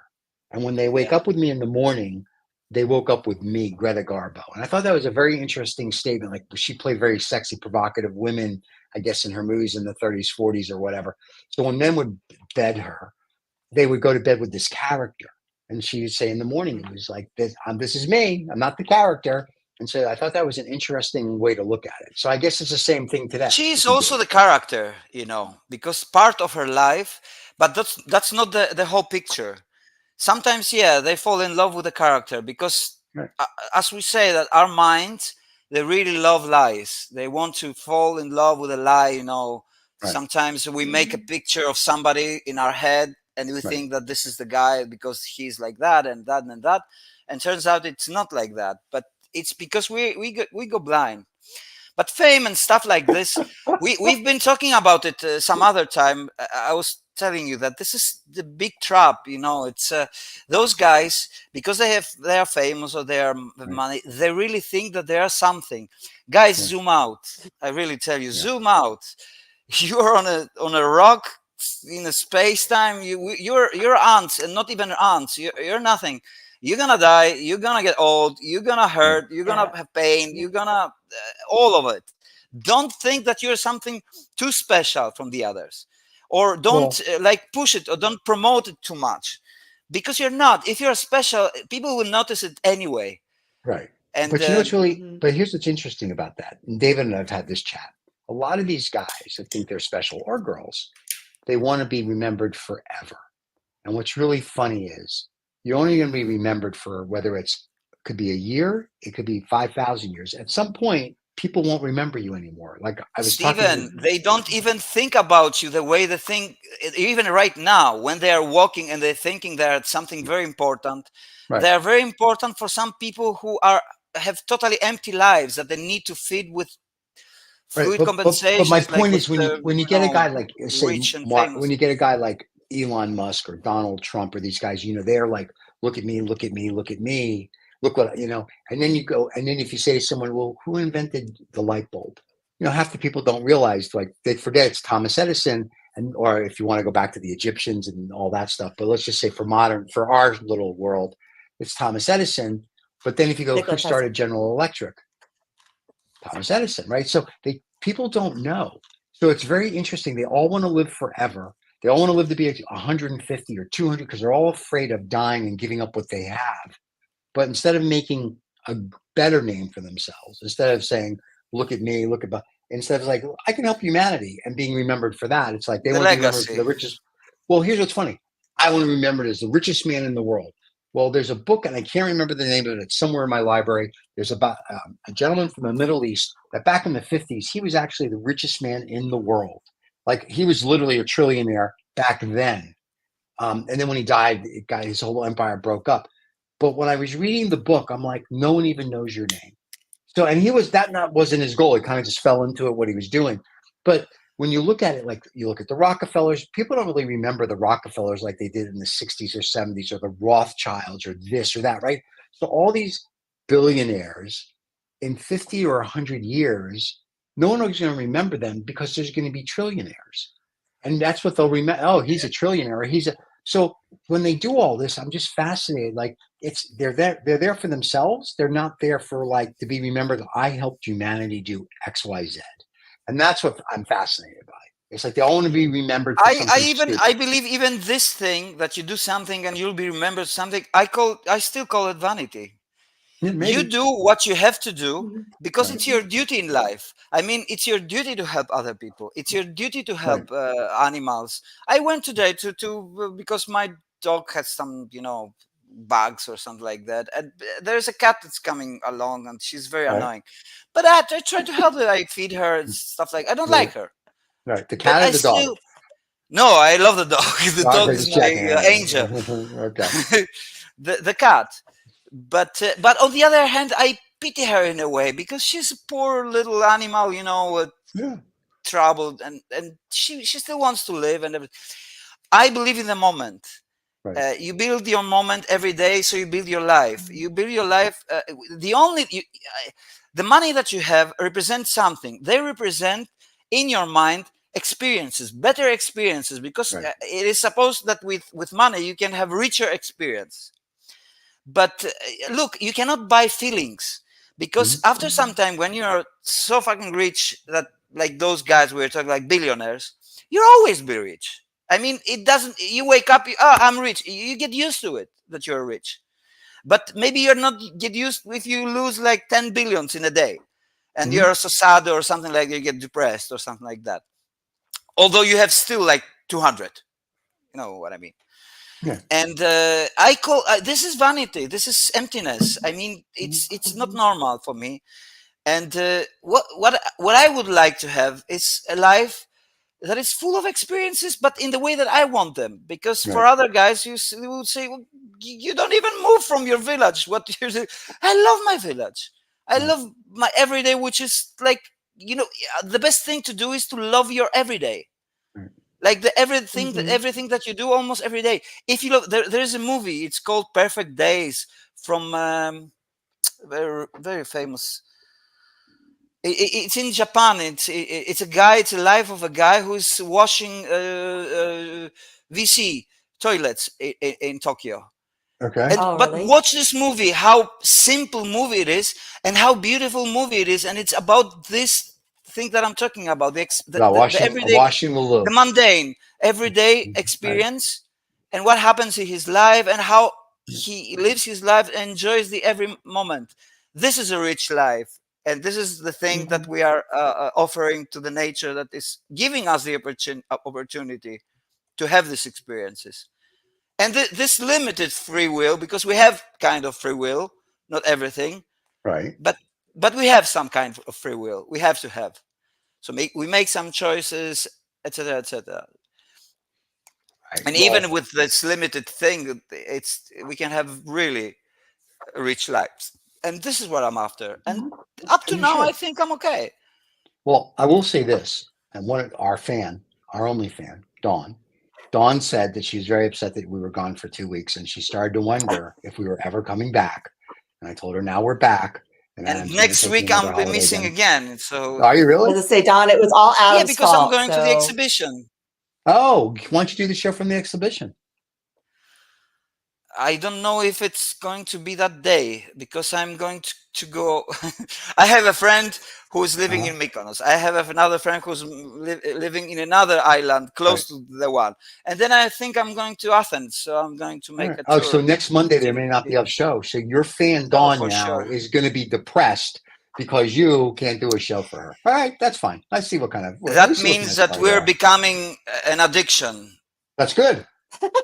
and when they wake Yeah. up with me in the morning, they woke up with me, Greta Garbo. And I thought that was a very interesting statement. Like she played very sexy, provocative women, I guess, in her movies in the 30s, 40s, or whatever. So when men would bed her, they would go to bed with this character. And she would say in the morning, it was like, this is me. I'm not the character. And so I thought that was an interesting way to look at it. So I guess it's the same thing today. She is If you also date. the character, because part of her life, but that's not the whole picture. Sometimes, yeah, they fall in love with the character because, Right. as we say, that our minds, they really love lies. They want to fall in love with a lie. Right. Sometimes we make a picture of somebody in our head and we Right. think that this is the guy because he's like that and that and that, and turns out it's not like that. But it's because we go blind. But fame and stuff like this, we've been talking about it some other time. I was telling you that this is the big trap. It's those guys, because they are famous or they are Right. money. They really think that they are something. Guys, Yeah. zoom out. I really tell you, Yeah. zoom out. You're on a rock in a space time. You're ants, and not even ants. You're nothing. You're gonna die. You're gonna get old. You're gonna Right. hurt. You're gonna Yeah. have pain. Yeah. You're gonna all of it. Don't think that you're something too special from the others, or don't Well, like push it or don't promote it too much, because you're not. If you're special, people will notice it anyway. right. And But you know what's really, Mhm. but here's what's interesting about that. And David and I've had this chat. a lot of these guys that think they're special, or girls, they want to be remembered forever. And what's really funny is you're only going to be remembered for whether could be a year, it could be 5,000 years. At some point, people won't remember you anymore. Like I was talking Steven, they don't even think about you the way they think, even right now, when they are walking and they're thinking they're something very important. Right. They are very important for some people who have totally empty lives that they need to feed with fluid But compensations. my like point with is when you get a guy like say rich and when famous. you get a guy like Elon Musk or Donald Trump or these guys, they're like, look at me, look at me, look at me, look what and then you go, and then if you say to someone, well, who invented the light bulb? Half the people don't realize, like they forget it's Thomas Edison, or if you want to go back to the Egyptians and all that stuff. But let's just say for our little world, it's Thomas Edison. But then if you go, Nikola who started General Electric? Thomas Edison, right? So people don't know. So it's very interesting. They all want to live forever. They all want to live to be 150 or 200 because they're all afraid of dying and giving up what they have. But instead of making a better name for themselves, instead of saying, look at me, instead of like, I can help humanity and being remembered for that, it's like they want to be remembered for the richest. Well, here's what's funny. I want to be remembered as the richest man in the world. Well, there's a book, and I can't remember the name of it. It's somewhere in my library. There's about a gentleman from the Middle East that back in the 50s, he was actually the richest man in the world. Like he was literally a trillionaire back then. And then when he died, his whole empire broke up. But when I was reading the book, I'm like, no one even knows your name. So, and wasn't his goal. He kind of just fell into it, what he was doing. But when you look at it, like you look at the Rockefellers, people don't really remember the Rockefellers like they did in the 60s or 70s, or the Rothschilds or this or that, right? So all these billionaires in 50 or 100 years, no one is going to remember them because there's going to be trillionaires. And that's what they'll remember. Oh, he's a trillionaire. So when they do all this, I'm just fascinated. Like they're there for themselves. They're not there for like to be remembered. I helped humanity do X, Y, Z. And that's what I'm fascinated by. It's like they all want to be remembered for something I believe even this thing that you do something and you'll be remembered something, I still call it vanity. Yeah, you do what you have to do because Right. it's your duty in life. I mean, it's your duty to help other people. It's your duty to help animals. I went today to because my dog has some, bugs or something like that. And there's a cat that's coming along and she's very annoying. But I try to help her. I feed her and stuff like I don't like her. Right. The cat or the dog? No, I love the dog. The dog is my angel. Okay. The cat. But on the other hand, I pity her in a way because she's a poor little animal, troubled, and she still wants to live and everything. I believe in the moment. Right. You build your moment every day, so you build your life. You build your life. The money that you have represents something. They represent in your mind experiences, better experiences, because it is supposed that with money you can have richer experience. But look, you cannot buy feelings because after some time, when you are so fucking rich that like those guys we were talking, like billionaires, you'll always be rich. I mean, it doesn't. You wake up, I'm rich. You get used to it that you're rich, but maybe you're not get used if you lose like 10 billions in a day, and you're so sad or something like you get depressed or something like that. Although you have still like 200, you know what I mean. Yeah. And I call this is vanity. This is emptiness. I mean, it's not normal for me. And what I would like to have is a life that is full of experiences, but in the way that I want them. Because for other guys, you would say, well, you don't even move from your village. What you're saying? I love my village. I love my everyday, which is like, the best thing to do is to love your everyday. Like everything that you do almost every day. If you look, there's a movie. It's called Perfect Days from very very famous. It's in Japan. It's a guy. It's a life of a guy who's washing WC toilets in Tokyo. Okay. And, but watch this movie. How simple movie it is, and how beautiful movie it is, and it's about this thing that I'm talking about, the everyday, the mundane, everyday experience, and what happens in his life, and how he lives his life, and enjoys the every moment. This is a rich life, And this is the thing that we are offering to the nature that is giving us the opportunity to have these experiences. And this limited free will, because we have kind of free will, not everything, Right. but we have some kind of free will. We have to have. So we make some choices, etc., etc. Right. And Well, even with this limited thing, we can have really rich lives. And this is what I'm after. And up to you now, I should. think I'm okay. Well, I will say this, and one of our only fan, Dawn said that she was very upset that we were gone for 2 weeks, and she started to wonder if we were ever coming back. And I told her, now we're back, and And Adam's next gonna take week, another I'm holiday missing again. So, Are you I really? was to say, Don, it was all yeah, Adam's because I'm fault. going to the So exhibition. Oh, why don't you do the show from the exhibition? I don't know if it's going to be that day, because I'm going to go. I have a friend who is living in Mykonos. I have another friend who's living in another island close to the one. And then I think I'm going to Athens. So I'm going to make a Oh, tour. so next Monday there may not be a show. So your fan Dawn for now sure. is going to be depressed because you can't do a show for her. All right, that's fine. Let's see what kind of. That means that we're becoming an addiction. That's good.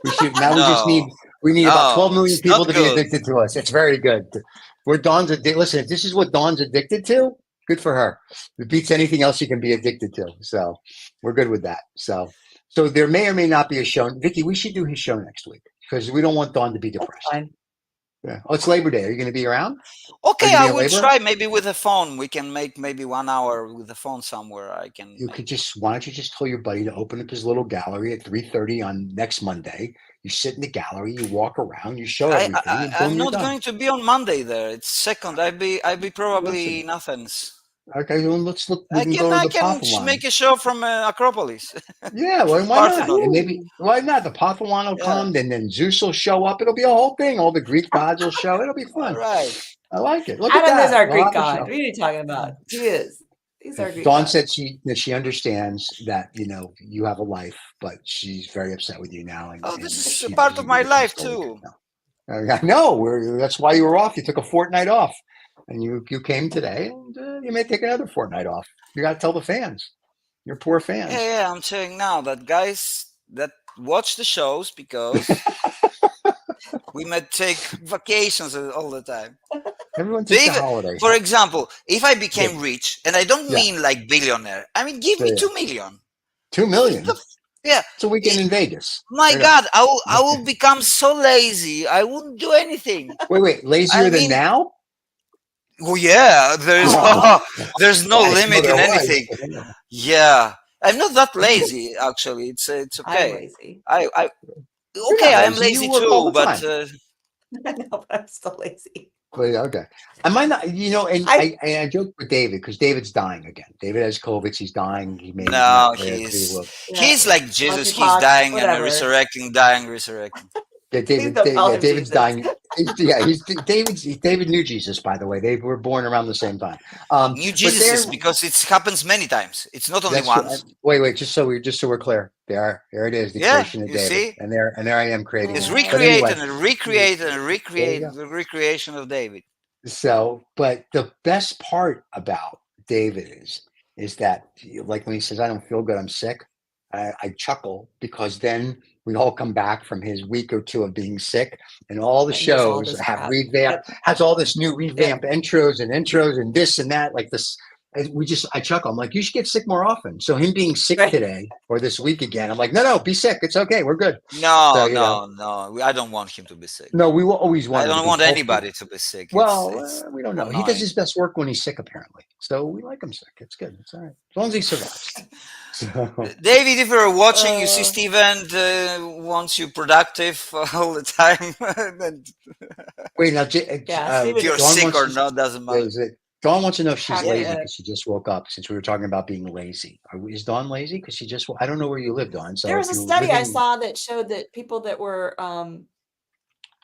We should now. No. We need about 12 No, million it's people not to be good. addicted to us. It's very good. We're Dawn's addicted. Listen, if this is what Dawn's addicted to, good for her. It beats anything else you can be addicted to. So we're good with that. So there may or may not be a show. Vicky, we should do his show next week because we don't want Dawn to be that's depressed. fine. Yeah. Oh, it's Labor Day. Are you going to be around? Okay, Are you I gonna be will at Labor? try maybe with a phone. We can make maybe 1 hour with the phone somewhere. I can. You could just. Why don't you just tell your buddy to open up his little gallery at 3:30 on next Monday? You sit in the gallery, you walk around, you show everything, and boom, I'm you're not done. going to be on Monday there. It's second. I'd be probably in Athens. Okay, well, let's look. We can go to I the can Papillon. make a show from Acropolis. Yeah, well, why not? Parthenon. And maybe why not? The Papillon will Yeah. come, then Zeus will show up. It'll be a whole thing. All the Greek gods will show. It'll be fun. All right. I like it. Look at Adam that. is our We'll Greek have a god. show. What are you talking about? He is. He's our Greek Dawn god. said she understands that you have a life, but she's very upset with you now. And, Oh, and this is she a part knows of you my did it for life this whole too. weekend now. I know. That's why you were off. You took a fortnight off, and you came today, and you may take another fortnight off. You got to tell the fans, your poor fans. Yeah, I'm saying now that guys that watch the shows, because we might take vacations all the time. Everyone So takes a even, holiday. for example, if I became rich, and I don't Yeah. mean like billionaire, I mean give me Yeah. 2 million. 2 million. Yeah. It's a weekend in Vegas. My Straight God, I will become so lazy. I wouldn't do anything. Wait. Lazier than now? Oh yeah, there's there's no I limit know in there was. anything. Yeah, I'm not that lazy actually. It's I'm okay. lazy. I You're okay. not I'm lazy. lazy You work all too, the but time. I know, but I'm still lazy. But, okay. I might not, and I joke with David because David's dying again. David has COVID. He's dying. He may no, not live. He will. he's like Jesus. He's Monkeypox, dying and whatever. resurrecting, dying, resurrecting. Yeah, Please don't call him David's Jesus. dying. David knew Jesus, by the way. They were born around the same time. New but Jesus, because it happens many times. It's not only that's true. once. Wait, just so we're clear. There it is, the Yeah, creation of you David. see? And there I am creating. It's Yeah. But recreate anyway, and recreate and there recreate you go. the recreation of David. So, but the best part about David is that, like when he says, "I don't feel good, I'm sick," I chuckle because then we all come back from his week or two of being sick, and all the And there's all shows this have crap. revamped, has all this new revamp intros and this and that, like this. I chuckle. I'm like, you should get sick more often. So him being sick Right. today or this week again, I'm like, no, be sick. It's okay. We're good. No, So, no. I don't want him to be sick. No, we will always want. I him to don't be want healthy. anybody to be sick. Well, It's we don't know. He annoying. does his best work when he's sick, apparently. So we like him sick. It's good. It's all right. As long as he survives. So, David, if you're watching, you see Steven wants you productive all the time. And wait, now, if you're Dawn sick wants or to- not, doesn't matter. Dawn wants to know if she's Yeah. lazy because she just woke up, since we were talking about being lazy. Is Dawn lazy? Because she just, I don't know where you live, Dawn. So There was if a you're study I living- saw that showed that people that were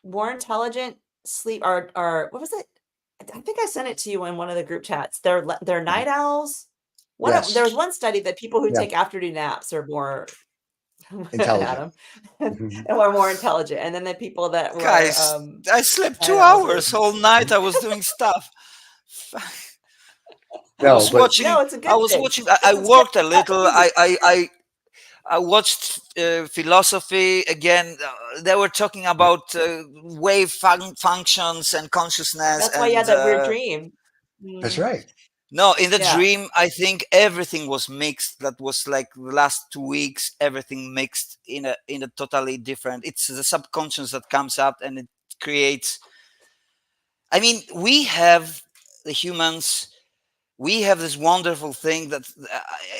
more intelligent sleep or what was it? I think I sent it to you in one of the group chats. They're night owls. Yes. There was one study that people who Yeah. take afternoon naps are more Intelligent. Adam, and were more intelligent, and then the people that were Guys, I slept 2 night owls hours all night. I was doing stuff. I No, was but watching. No, it's a I good was thing watching. I because it's good worked a for little. music. I watched philosophy again. They were talking right, about wave functions and consciousness, That's why you had and that weird dream. that's Mm, right. no, in the yeah. dream, I think everything was mixed. That was like the last 2 weeks. Everything mixed in a totally different. It's the subconscious that comes up and it creates. I mean, we have the humans. We have this wonderful thing that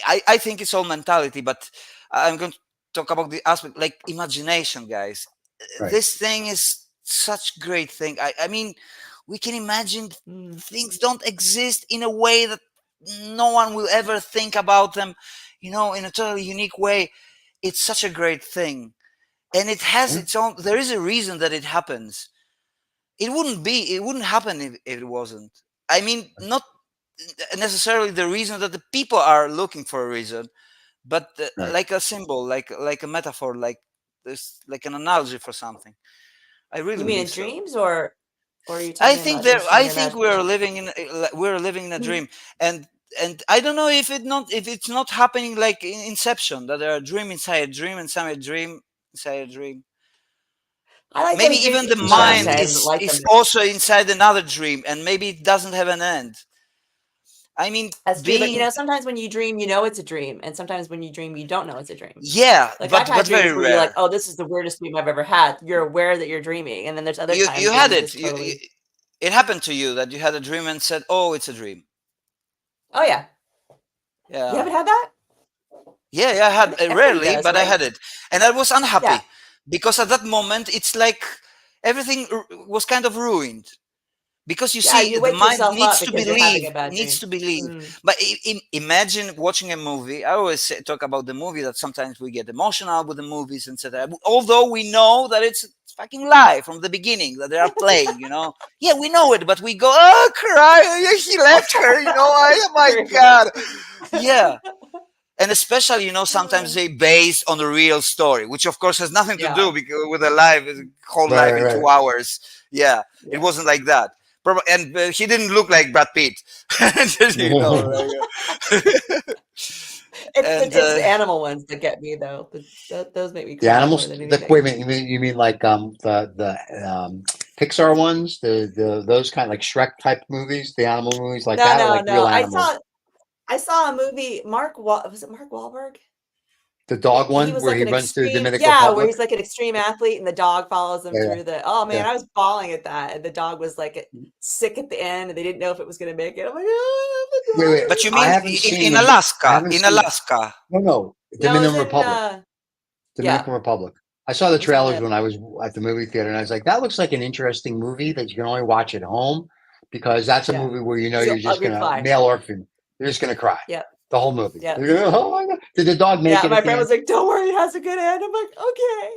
I think it's all mentality, but I'm going to talk about the aspect like imagination, guys. Right. This thing is such great thing. I mean, we can imagine Mm. things don't exist in a way that no one will ever think about them, in a totally unique way. It's such a great thing. And it has Yeah. its own, there is a reason that it happens. It wouldn't happen if it wasn't. I mean, not necessarily the reason that the people are looking for a reason, but Right. like a symbol, like a metaphor, like this, like an analogy for something. I really You mean believe in so. dreams, or are you talking about just in I your think imagination? we're living in a Mhm. dream, and I don't know if it's not happening like in Inception, that there are dream inside a dream inside a dream inside a dream. I like Maybe those dreams even the with too much. Inside mind you. I didn't like is them. also inside another dream, and maybe it doesn't have an end. I mean, That's true, but being sometimes when you dream, you know it's a dream, and sometimes when you dream, you don't know it's a dream. yeah, Like I've but had very dreams where you're like, rare. "Oh, this is the weirdest dream I've ever had." You're aware that you're dreaming, and then there's other You times where had you it. just totally. It happened to you that you had a dream and said, "Oh, it's a dream." Oh yeah, you Yeah, haven't had that? yeah. I I had think everybody rarely, does, but I right? had it, and I was Yeah, unhappy because at that moment it's like everything was kind of ruined. Because you yeah. see, You the wake mind yourself up needs to because you're having a believe, bad dream. Mm. But imagine watching a movie. I always talk about the movie that sometimes we get emotional with the movies, etc. Although we know that it's fucking lie from the beginning that they are playing. Yeah, we know it, but we go, oh, cry. He left her. Oh my Very god. dramatic. Yeah, and especially sometimes they based on a real story, which of course has nothing to Yeah, do with a life, a whole Right. life in Right. 2 hours. Yeah, it yeah. wasn't like that. And he didn't look like Brad Pitt. Like, and It's the animal ones that get me though. Those make me The cry more animals. than The wait anything. a minute. You mean like the Pixar ones, the those kind of like Shrek type movies, the animal movies like No, that, or no, like no. real I animals? saw I saw a movie. Was it Mark Wahlberg? The dog He one was where like he an runs through the extreme, Dominican yeah, where Republic. he's like an extreme athlete and the dog follows him Yeah. through the, oh man, Yeah. I was bawling at that. And the dog was like sick at the end and they didn't know if it was going to make it. I'm like, oh, the Wait. dog Wait. but you is I mean haven't sick. seen in them. I Alaska? haven't In seen. Alaska? No. No, it was Dominican in, Republic. yeah, Dominican Republic. I saw the it was in trailers the, when I was at the movie theater, and I was like, "That looks like an interesting movie that you can only watch at home, because that's a yeah, movie where you'll you're just ugly gonna cry. male or female, you're just gonna cry Yep, the whole movie. yep. You're gonna, oh my god, did the dog make Yeah, it at my the friend end? was like, don't worry, it has a good end. I'm like, okay,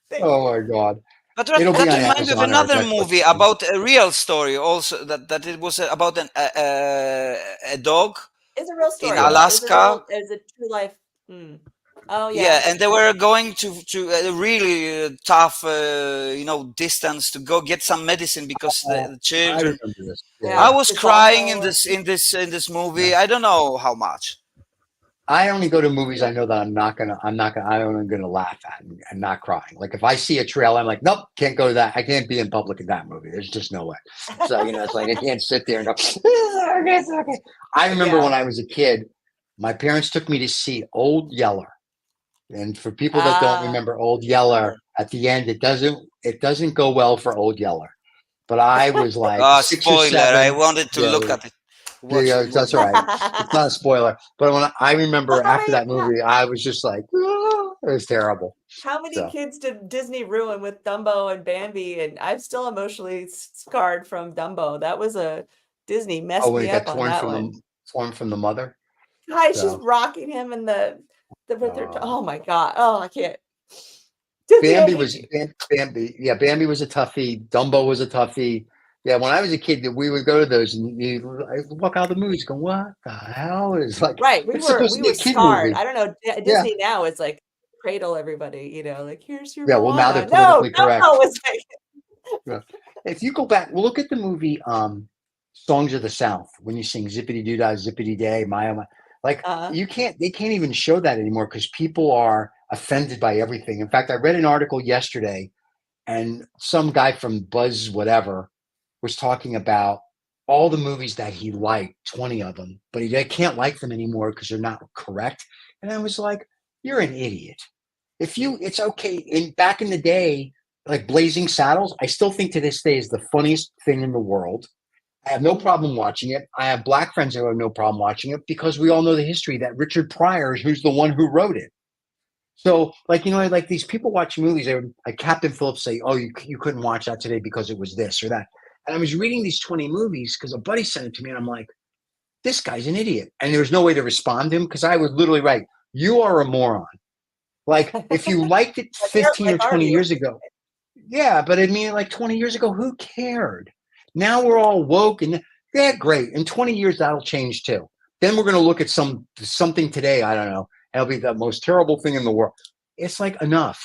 thank Oh you. my god, But it'll be that on reminds me of Amazon or another Netflix movie soon. about a real story. Also, that it was about a dog It's a real in story. Yeah. Alaska. It's a true life. Hmm. Oh yeah. Yeah, and they were going to a really tough, distance to go get some medicine because the I children. remember this. Yeah. I Yeah. was It's crying awful. in this Yeah. movie. I don't know how much. I only go to movies I know that I'm gonna laugh at and not crying. Like if I see a trailer, I'm like, nope, can't go to that. I can't be in public in that movie. There's just no way. So it's like I can't sit there and go. Okay. I remember Yeah. when I was a kid, my parents took me to see Old Yeller, and for people that don't Ah. remember Old Yeller, at the end it doesn't go well for Old Yeller. But I was like six or Spoiler! I seven. wanted to Yeah, look at it, watch yeah, the that's movie. all right. It's not a spoiler, but when I remember How after many that movie, I was just like, "Ah," it was terrible. how many So, kids did Disney ruin with Dumbo and Bambi? And I'm still emotionally scarred from Dumbo. That was a Disney oh, messed when me he got up on that one. torn from the mother. Guys, she's So, rocking him in the with her. uh, Oh my god. Oh, I can't. Disney, I hate you. Bambi. Yeah, Bambi was a toughie. Dumbo was a toughie. Yeah, when I was a kid, we would go to those, and you walk out of the movies, going, "What the hell is like?" Right. It's supposed to We be were a kid scarred. movie. I don't know. Yeah, Disney now is like cradle everybody, like here's your yeah. Well, now they're Moana. No, politically Dumbo correct. was like Yeah. If you go back, look at the movie. Songs of the South, when you sing Zippity Doo Dah, Zippity Day, my, like Uh, they can't even show that anymore because people are offended by everything. In fact, I read an article yesterday and some guy from Buzz whatever was talking about all the movies that he liked, 20 of them, but he can't like them anymore because they're not correct. And I was like, you're an idiot. It's okay. Back in the day, like Blazing Saddles, I still think to this day is the funniest thing in the world. I have no problem watching it. I have black friends who have no problem watching it because we all know the history that Richard Pryor is who's the one who wrote it. So, like, like these people watch movies, they would, like Captain Phillips say, oh, you couldn't watch that today because it was this or that. And I was reading these 20 movies because a buddy sent it to me, and I'm like, this guy's an idiot. And there was no way to respond to him because I would literally write, you are a moron. Like, if you liked it 15 or 20 years ago, yeah, but I mean, like 20 years ago, who cared? Now we're all woke, and yeah, great. In 20 years, that'll change too. Then we're going to look at something today, I don't know, and it'll be the most terrible thing in the world. It's like enough.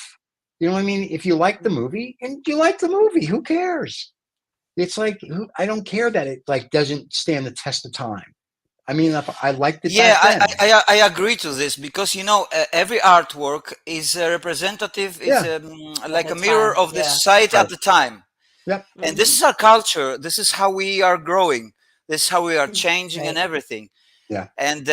You know what I mean? If you like the movie, and you like the movie, who cares? It's like, I don't care that it like doesn't stand the test of time. I mean, if I liked it Yeah, back then. I agree to this because every artwork is representative, is Yeah. like the a mirror time, of the yeah. society at the time. Yep. And this is our culture. This is how we are growing. This is how we are changing and Right. everything. Yeah. And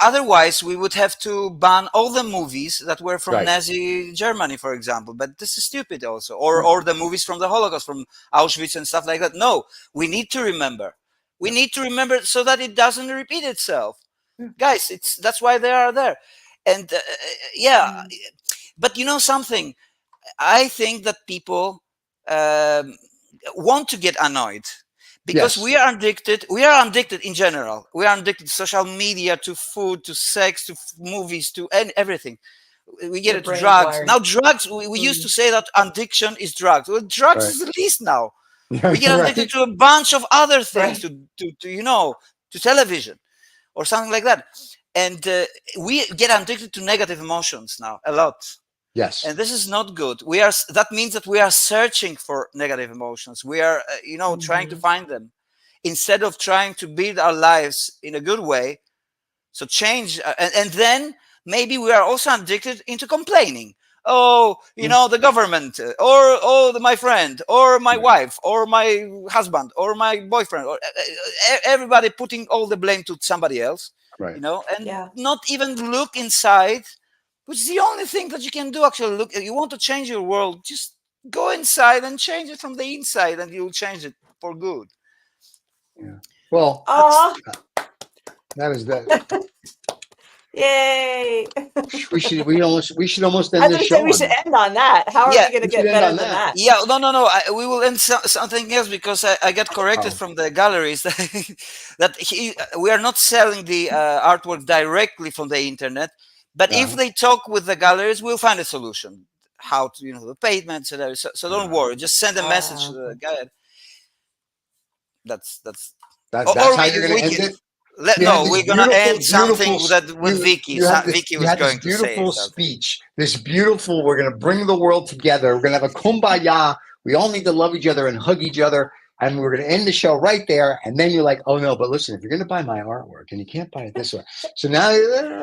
otherwise, we would have to ban all the movies that were from Right. Nazi Germany, for example. But this is stupid also. Or the movies from the Holocaust, from Auschwitz and stuff like that. No, we need to remember. We need to remember so that it doesn't repeat itself. Guys, that's why they are there. And yeah, but you know something? I think that people want to get annoyed because Yes. we are addicted. We are addicted in general. We are addicted to social media, to food, to sex, to movies, to everything. We get Your it to brain's drugs. wired. Now drugs, we used to say that addiction is drugs. Well, drugs Right. is the least now. Yeah, We get addicted right. to a bunch of other things, Right. to television or something like that. And we get addicted to negative emotions now a lot. Yes. And this is not good. That means that we are searching for negative emotions. We are trying to find them instead of trying to build our lives in a good way. So change, and then maybe we are also addicted into complaining. Oh, the government, or my friend, or my wife, or my husband, or my boyfriend, or everybody putting all the blame to somebody else. Right. And Yeah. not even look inside, which is the only thing that you can do. Actually, look. You want to change your world, just go inside and change it from the inside, and you'll change it for good. Yeah. Well, Aw, that was that. yay. We should almost I end was this gonna show say we on should that. end on that. How are Yeah, we gonna we should get end better on than that. that? Yeah, no. We will end something else because I got corrected Oh. from the galleries that we are not selling the artwork directly from the internet. But if they talk with the galleries, we'll find a solution. How to, the payments and everything. So don't worry. Just send a message to the guy. That's That's how you're going to end it. we're gonna end something with Vicky. You had this, Vicky you was had this going to say beautiful something. speech. This beautiful. We're going to bring the world together. We're going to have a kumbaya. We all need to love each other and hug each other. And we're going to end the show right there. And then you're like, oh no, but listen, if you're going to buy my artwork and you can't buy it this way. So now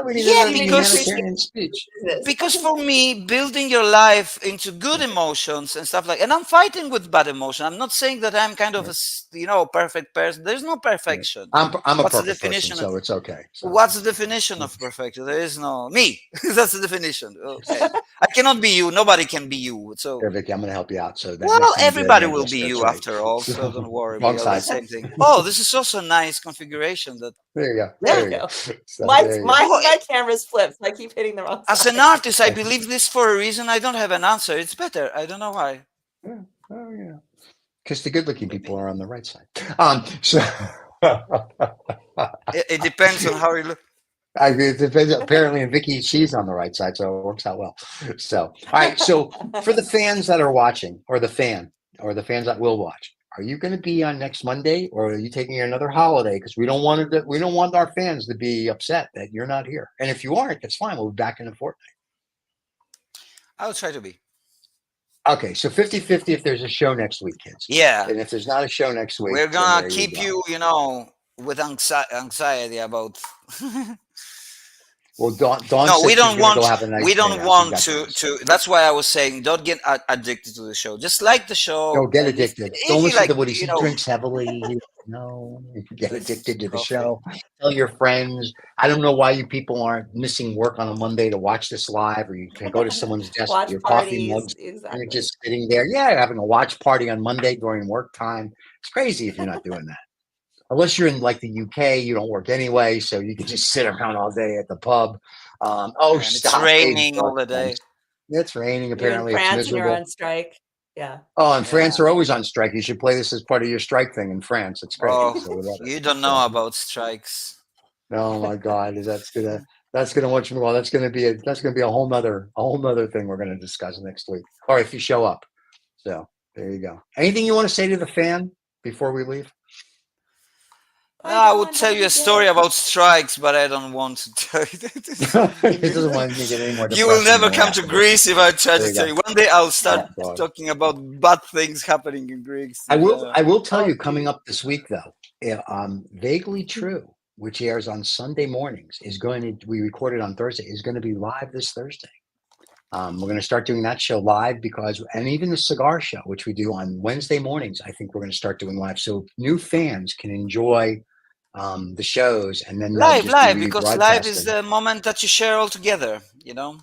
we need another humanitarian speech. Because for me, building your life into good emotions and stuff and I'm fighting with bad emotion. I'm not saying that I'm kind of a perfect person. There's no perfection. I'm a What's the perfect person, definition so it's okay. So. What's the definition of perfection? There is no me. That's the definition. Okay, I cannot be you. Nobody can be you. So here, Vicky, I'm going to help you out. So that well, next time you do everybody that, will yes, be that's you right. after all. So don't worry. Wrong We are the side. same thing. Oh, this is also a nice configuration. That There you go. There There you you go. go. So, My there you go. camera's flipped. I keep hitting the wrong as side. an artist, I believe this for a reason. I don't have an answer. It's better. I don't know why. Yeah. Oh yeah. Because the good-looking people are on the right side. So It depends on how you look. it depends. Apparently, in Vicky, she's on the right side, so it works out well. So, all right. So, for the fans that are watching, or the fans that will watch, are you going to be on next Monday, or are you taking another holiday? Because we don't want our fans to be upset that you're not here. And if you aren't, that's fine. We'll be back in a fortnight. I'll try to be. Okay, so 50-50 if there's a show next week, kids. Yeah, And if there's not a show next week, we're then gonna there keep go. you, with anxiety about. Well, Dawn No, said she's gonna go have a nice we day don't out. She's want got to. things. That's why I was saying, don't get addicted to the show. Just like the show. No, get And addicted. if Don't you listen like, to what he drinks heavily. No, get addicted to the coffee. show. Tell your friends. I don't know why you people aren't missing work on a Monday to watch this live, or you can go to someone's desk with Watch your coffee parties. mugs and Exactly. you're just sitting there. Yeah, having a watch party on Monday during work time. It's crazy if you're not doing that. Unless you're in like the UK, you don't work anyway, so you can just sit around all day at the pub. And it's Stop! raining all the day. It's raining. You're in Apparently, it's France and you're miserable. on strike. Yeah. Oh, and France Yeah. are always on strike. You should play this as part of your strike thing in France. It's great. Oh, So we love it. you don't know about strikes. Oh my God, that's gonna watch me. Well, that's gonna be a whole nother thing we're gonna discuss next week, or if you show up. So there you go. Anything you want to say to the fan before we leave? I would tell you a story about strikes, but I don't want to tell you It doesn't want to get any more. You will depressing never than come that. to Greece if I try There to you tell go. you. One day I'll start Oh, God. talking about bad things happening in Greece. I will tell Oh, you coming up this week though. Vaguely True, which airs on Sunday mornings, we recorded on Thursday, is going to be live this Thursday. We're going to start doing that show live and even the cigar show, which we do on Wednesday mornings, I think we're going to start doing live. So new fans can enjoy the shows and then live, just be because live rebroadcasted. is the moment that you share all together, And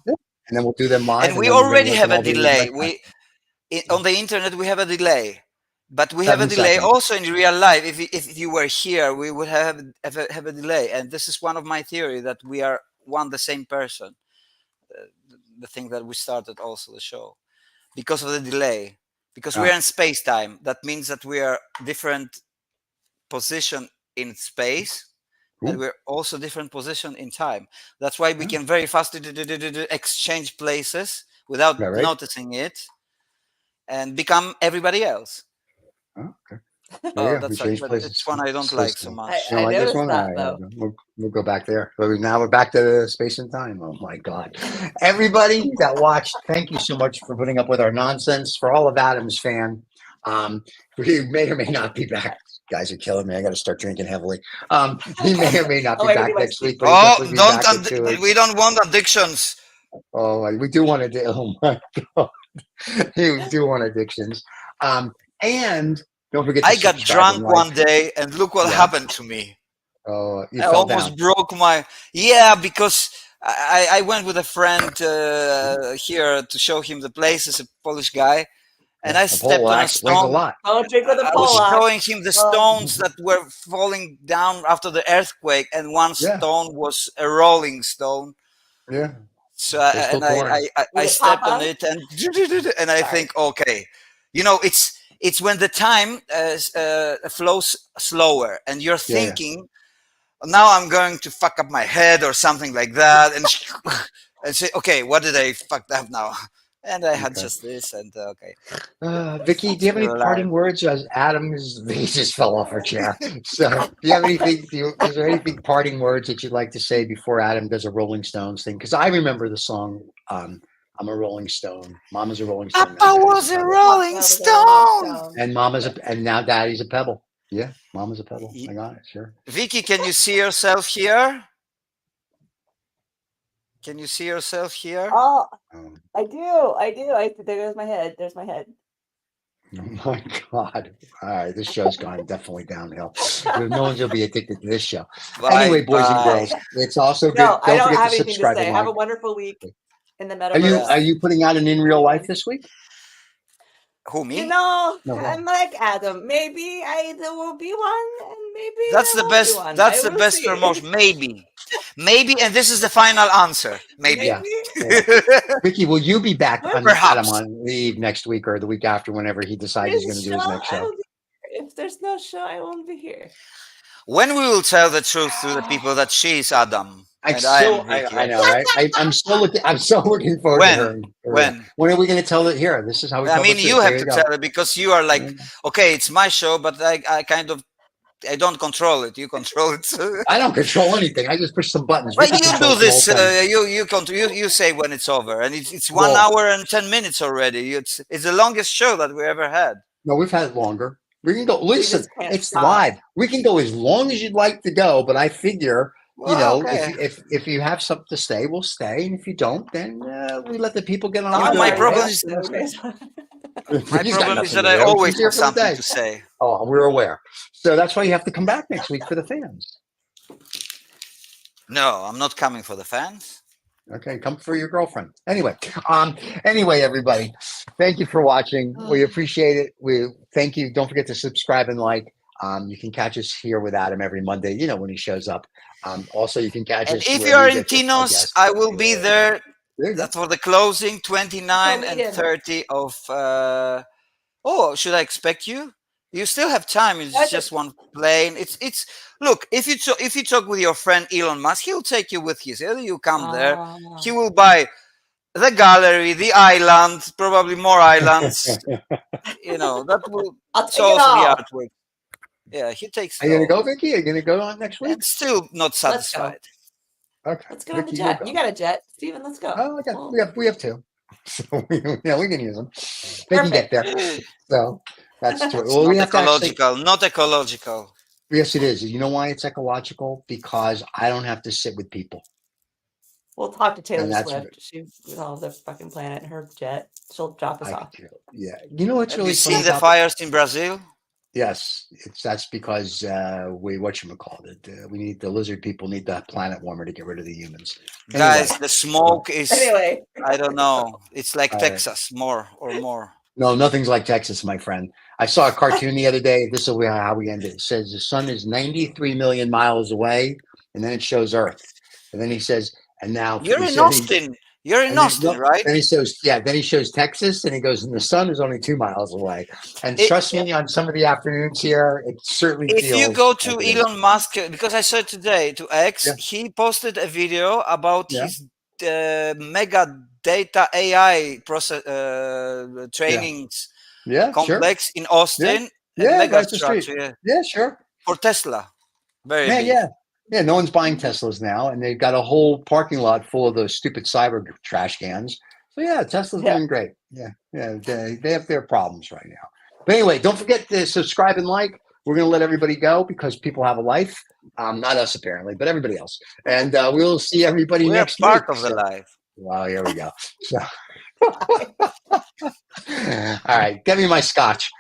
then we'll do them live. And we then we're gonna already let have them a all be delay. rebroadcast. On the internet we have a delay, but we have a 7 delay seconds. also in real life. If you were here, we would have a delay. And this is one of my theory that we are the same person. The thing that we started also the show because of the delay, because we're in space time. That means that we are different position in space. And we're also different position in time. That's why we can very fast exchange places without noticing it and become everybody else. Okay. Oh, it's one I don't like so much. You don't like this one? that, though. We'll go back there. So now we're back to space and time. Oh my God. Everybody that watched, thank you so much for putting up with our nonsense. For all of Adam's fan, we may or may not be back. Guys are killing me. I got to start drinking heavily. He may or may not be back next week. But we don't want addictions. Oh, we do want to. Oh my God. We do want addictions. And don't forget. I got drunk one day, and look what happened to me. Oh, I almost broke my. Yeah, because I went with a friend here to show him the places, a Polish guy, and I stepped on a stone. Don't drink with a I was showing him the stones that were falling down after the earthquake, and one stone was a rolling stone. Yeah. So I stepped on it, and I think, okay, it's when the time flows slower, and you're thinking, now I'm going to fuck up my head or something like that, and say, okay, what did I fuck up now? And I had just this, and okay. Vicky, do you have any parting words? As he just fell off her chair. So, do you have anything? Is there anything parting words that you'd like to say before Adam does a Rolling Stones thing? Because I remember the song. I'm a Rolling Stone. Mama's a Rolling Stone. I was a Rolling Stone. And now Daddy's a Pebble. Yeah, Mama's a Pebble. I got it. Sure. Vicky, can you see yourself here? Can you see yourself here? Oh, I do. There's my head. Oh my God. All right. This show's gone definitely downhill. No one's going to be addicted to this show. Anyway, boys and girls, it's also good. No, I don't forget have to anything subscribe to say. and Have a like. wonderful week in the metaverse. Are you putting out an in real life this week? Who, me? You know, I'm like Adam. Maybe there will be one, and maybe that's the best. That's the best promotion. Maybe, and this is the final answer. Maybe. Yeah. Vicky, will you be back on Adam on leave next week or the week after, whenever he decides he's going to do his next show? If there's no show, I won't be here. When we will tell the truth to the people that she is Adam. I know, right? I'm so looking forward to her. When are we going to tell it here? This is how we. I mean, you have to tell it because you are like, okay, it's my show, but I kind of I don't control it. You control it. I don't control anything. I just push some buttons. Well, Ricky you controls do the whole this. thing. You say when it's over, and it's 1 Well, hour and 10 minutes already. It's the longest show that we ever had. no, we've had it longer. We can go. Listen, just can't it's stop. live. We can go as long as you'd like to go, but I figure, you Well, know, okay. if you have something to say, we'll stay, and if you don't, then we let the people get on. No, with my their problem day. is My my problem is that I He's always here have for the something day. to say. Oh, we're aware. So that's why you have to come back next week for the fans. No, I'm not coming for the fans. Okay, come for your girlfriend. Anyway, everybody, thank you for watching. We appreciate it. We thank you. Don't forget to subscribe and like. You can catch us here with Adam every Monday, you know, when he shows up. Also, you can catch And us if where you are we in get the Tinos, podcast. I will be there There you go. for the closing 29 meet and him. 30 of. Oh, should I expect you? You still have time. It's That's just one plane. It's look. If you talk with your friend Elon Musk, he'll take you with his. You come there. He will buy the gallery, the island, probably more islands. You know that will. I'll It's take it also the all. artwork. Yeah, he takes Are you it gonna all. go, Vicky? Are you gonna go on next week? And still not Let's go. satisfied. Okay, Let's go on the Vicky, you'll jet. go. You got a jet, Steven. Let's go. Oh, okay. Well, We have two. So yeah, we can use them. They can get there. So that's true. It's Well, we not have to actually. ecological. Not ecological. Yes, it is. You know why it's ecological? Because I don't have to sit with people. we'll talk to Taylor And that's Swift. She all the fucking planet in her jet. She'll drop us off. Yeah. You know what's Have really you funny seen the about fires in Brazil? Yes, that's because we whatchamacallit it. We need the lizard people need the planet warmer to get rid of the humans. Guys, Anyway. the smoke is. Anyway, I don't know. It's like All right. Texas, more. No, nothing's like Texas, my friend. I saw a cartoon the other day. This is how we end it. It says the sun is 93 million miles away, and then it shows Earth. And then he says, and now You're he in says- Austin. You're in and then- Austin, right? Then he shows, then he shows Texas, and he goes, and the sun is only 2 miles away. And trust me, on some of the afternoons here, it certainly If feels. you go to like it is. Elon Musk, because I saw it today to X, Yeah. he posted a video about Yeah. his mega data AI process trainings Yeah, sure. complex in Austin. Yeah, mega right the street. structure Yeah, sure. for Tesla. Very Yeah, big. yeah. No one's buying Teslas now, and they've got a whole parking lot full of those stupid cyber trash cans. So yeah, Tesla's doing great. Yeah. They have their problems right now. But anyway, don't forget to subscribe and like. We're going to let everybody go because people have a life. Not us apparently, but everybody else. And we'll see everybody We're next part week. of the life. Well, here we go. So, all right, get me my scotch.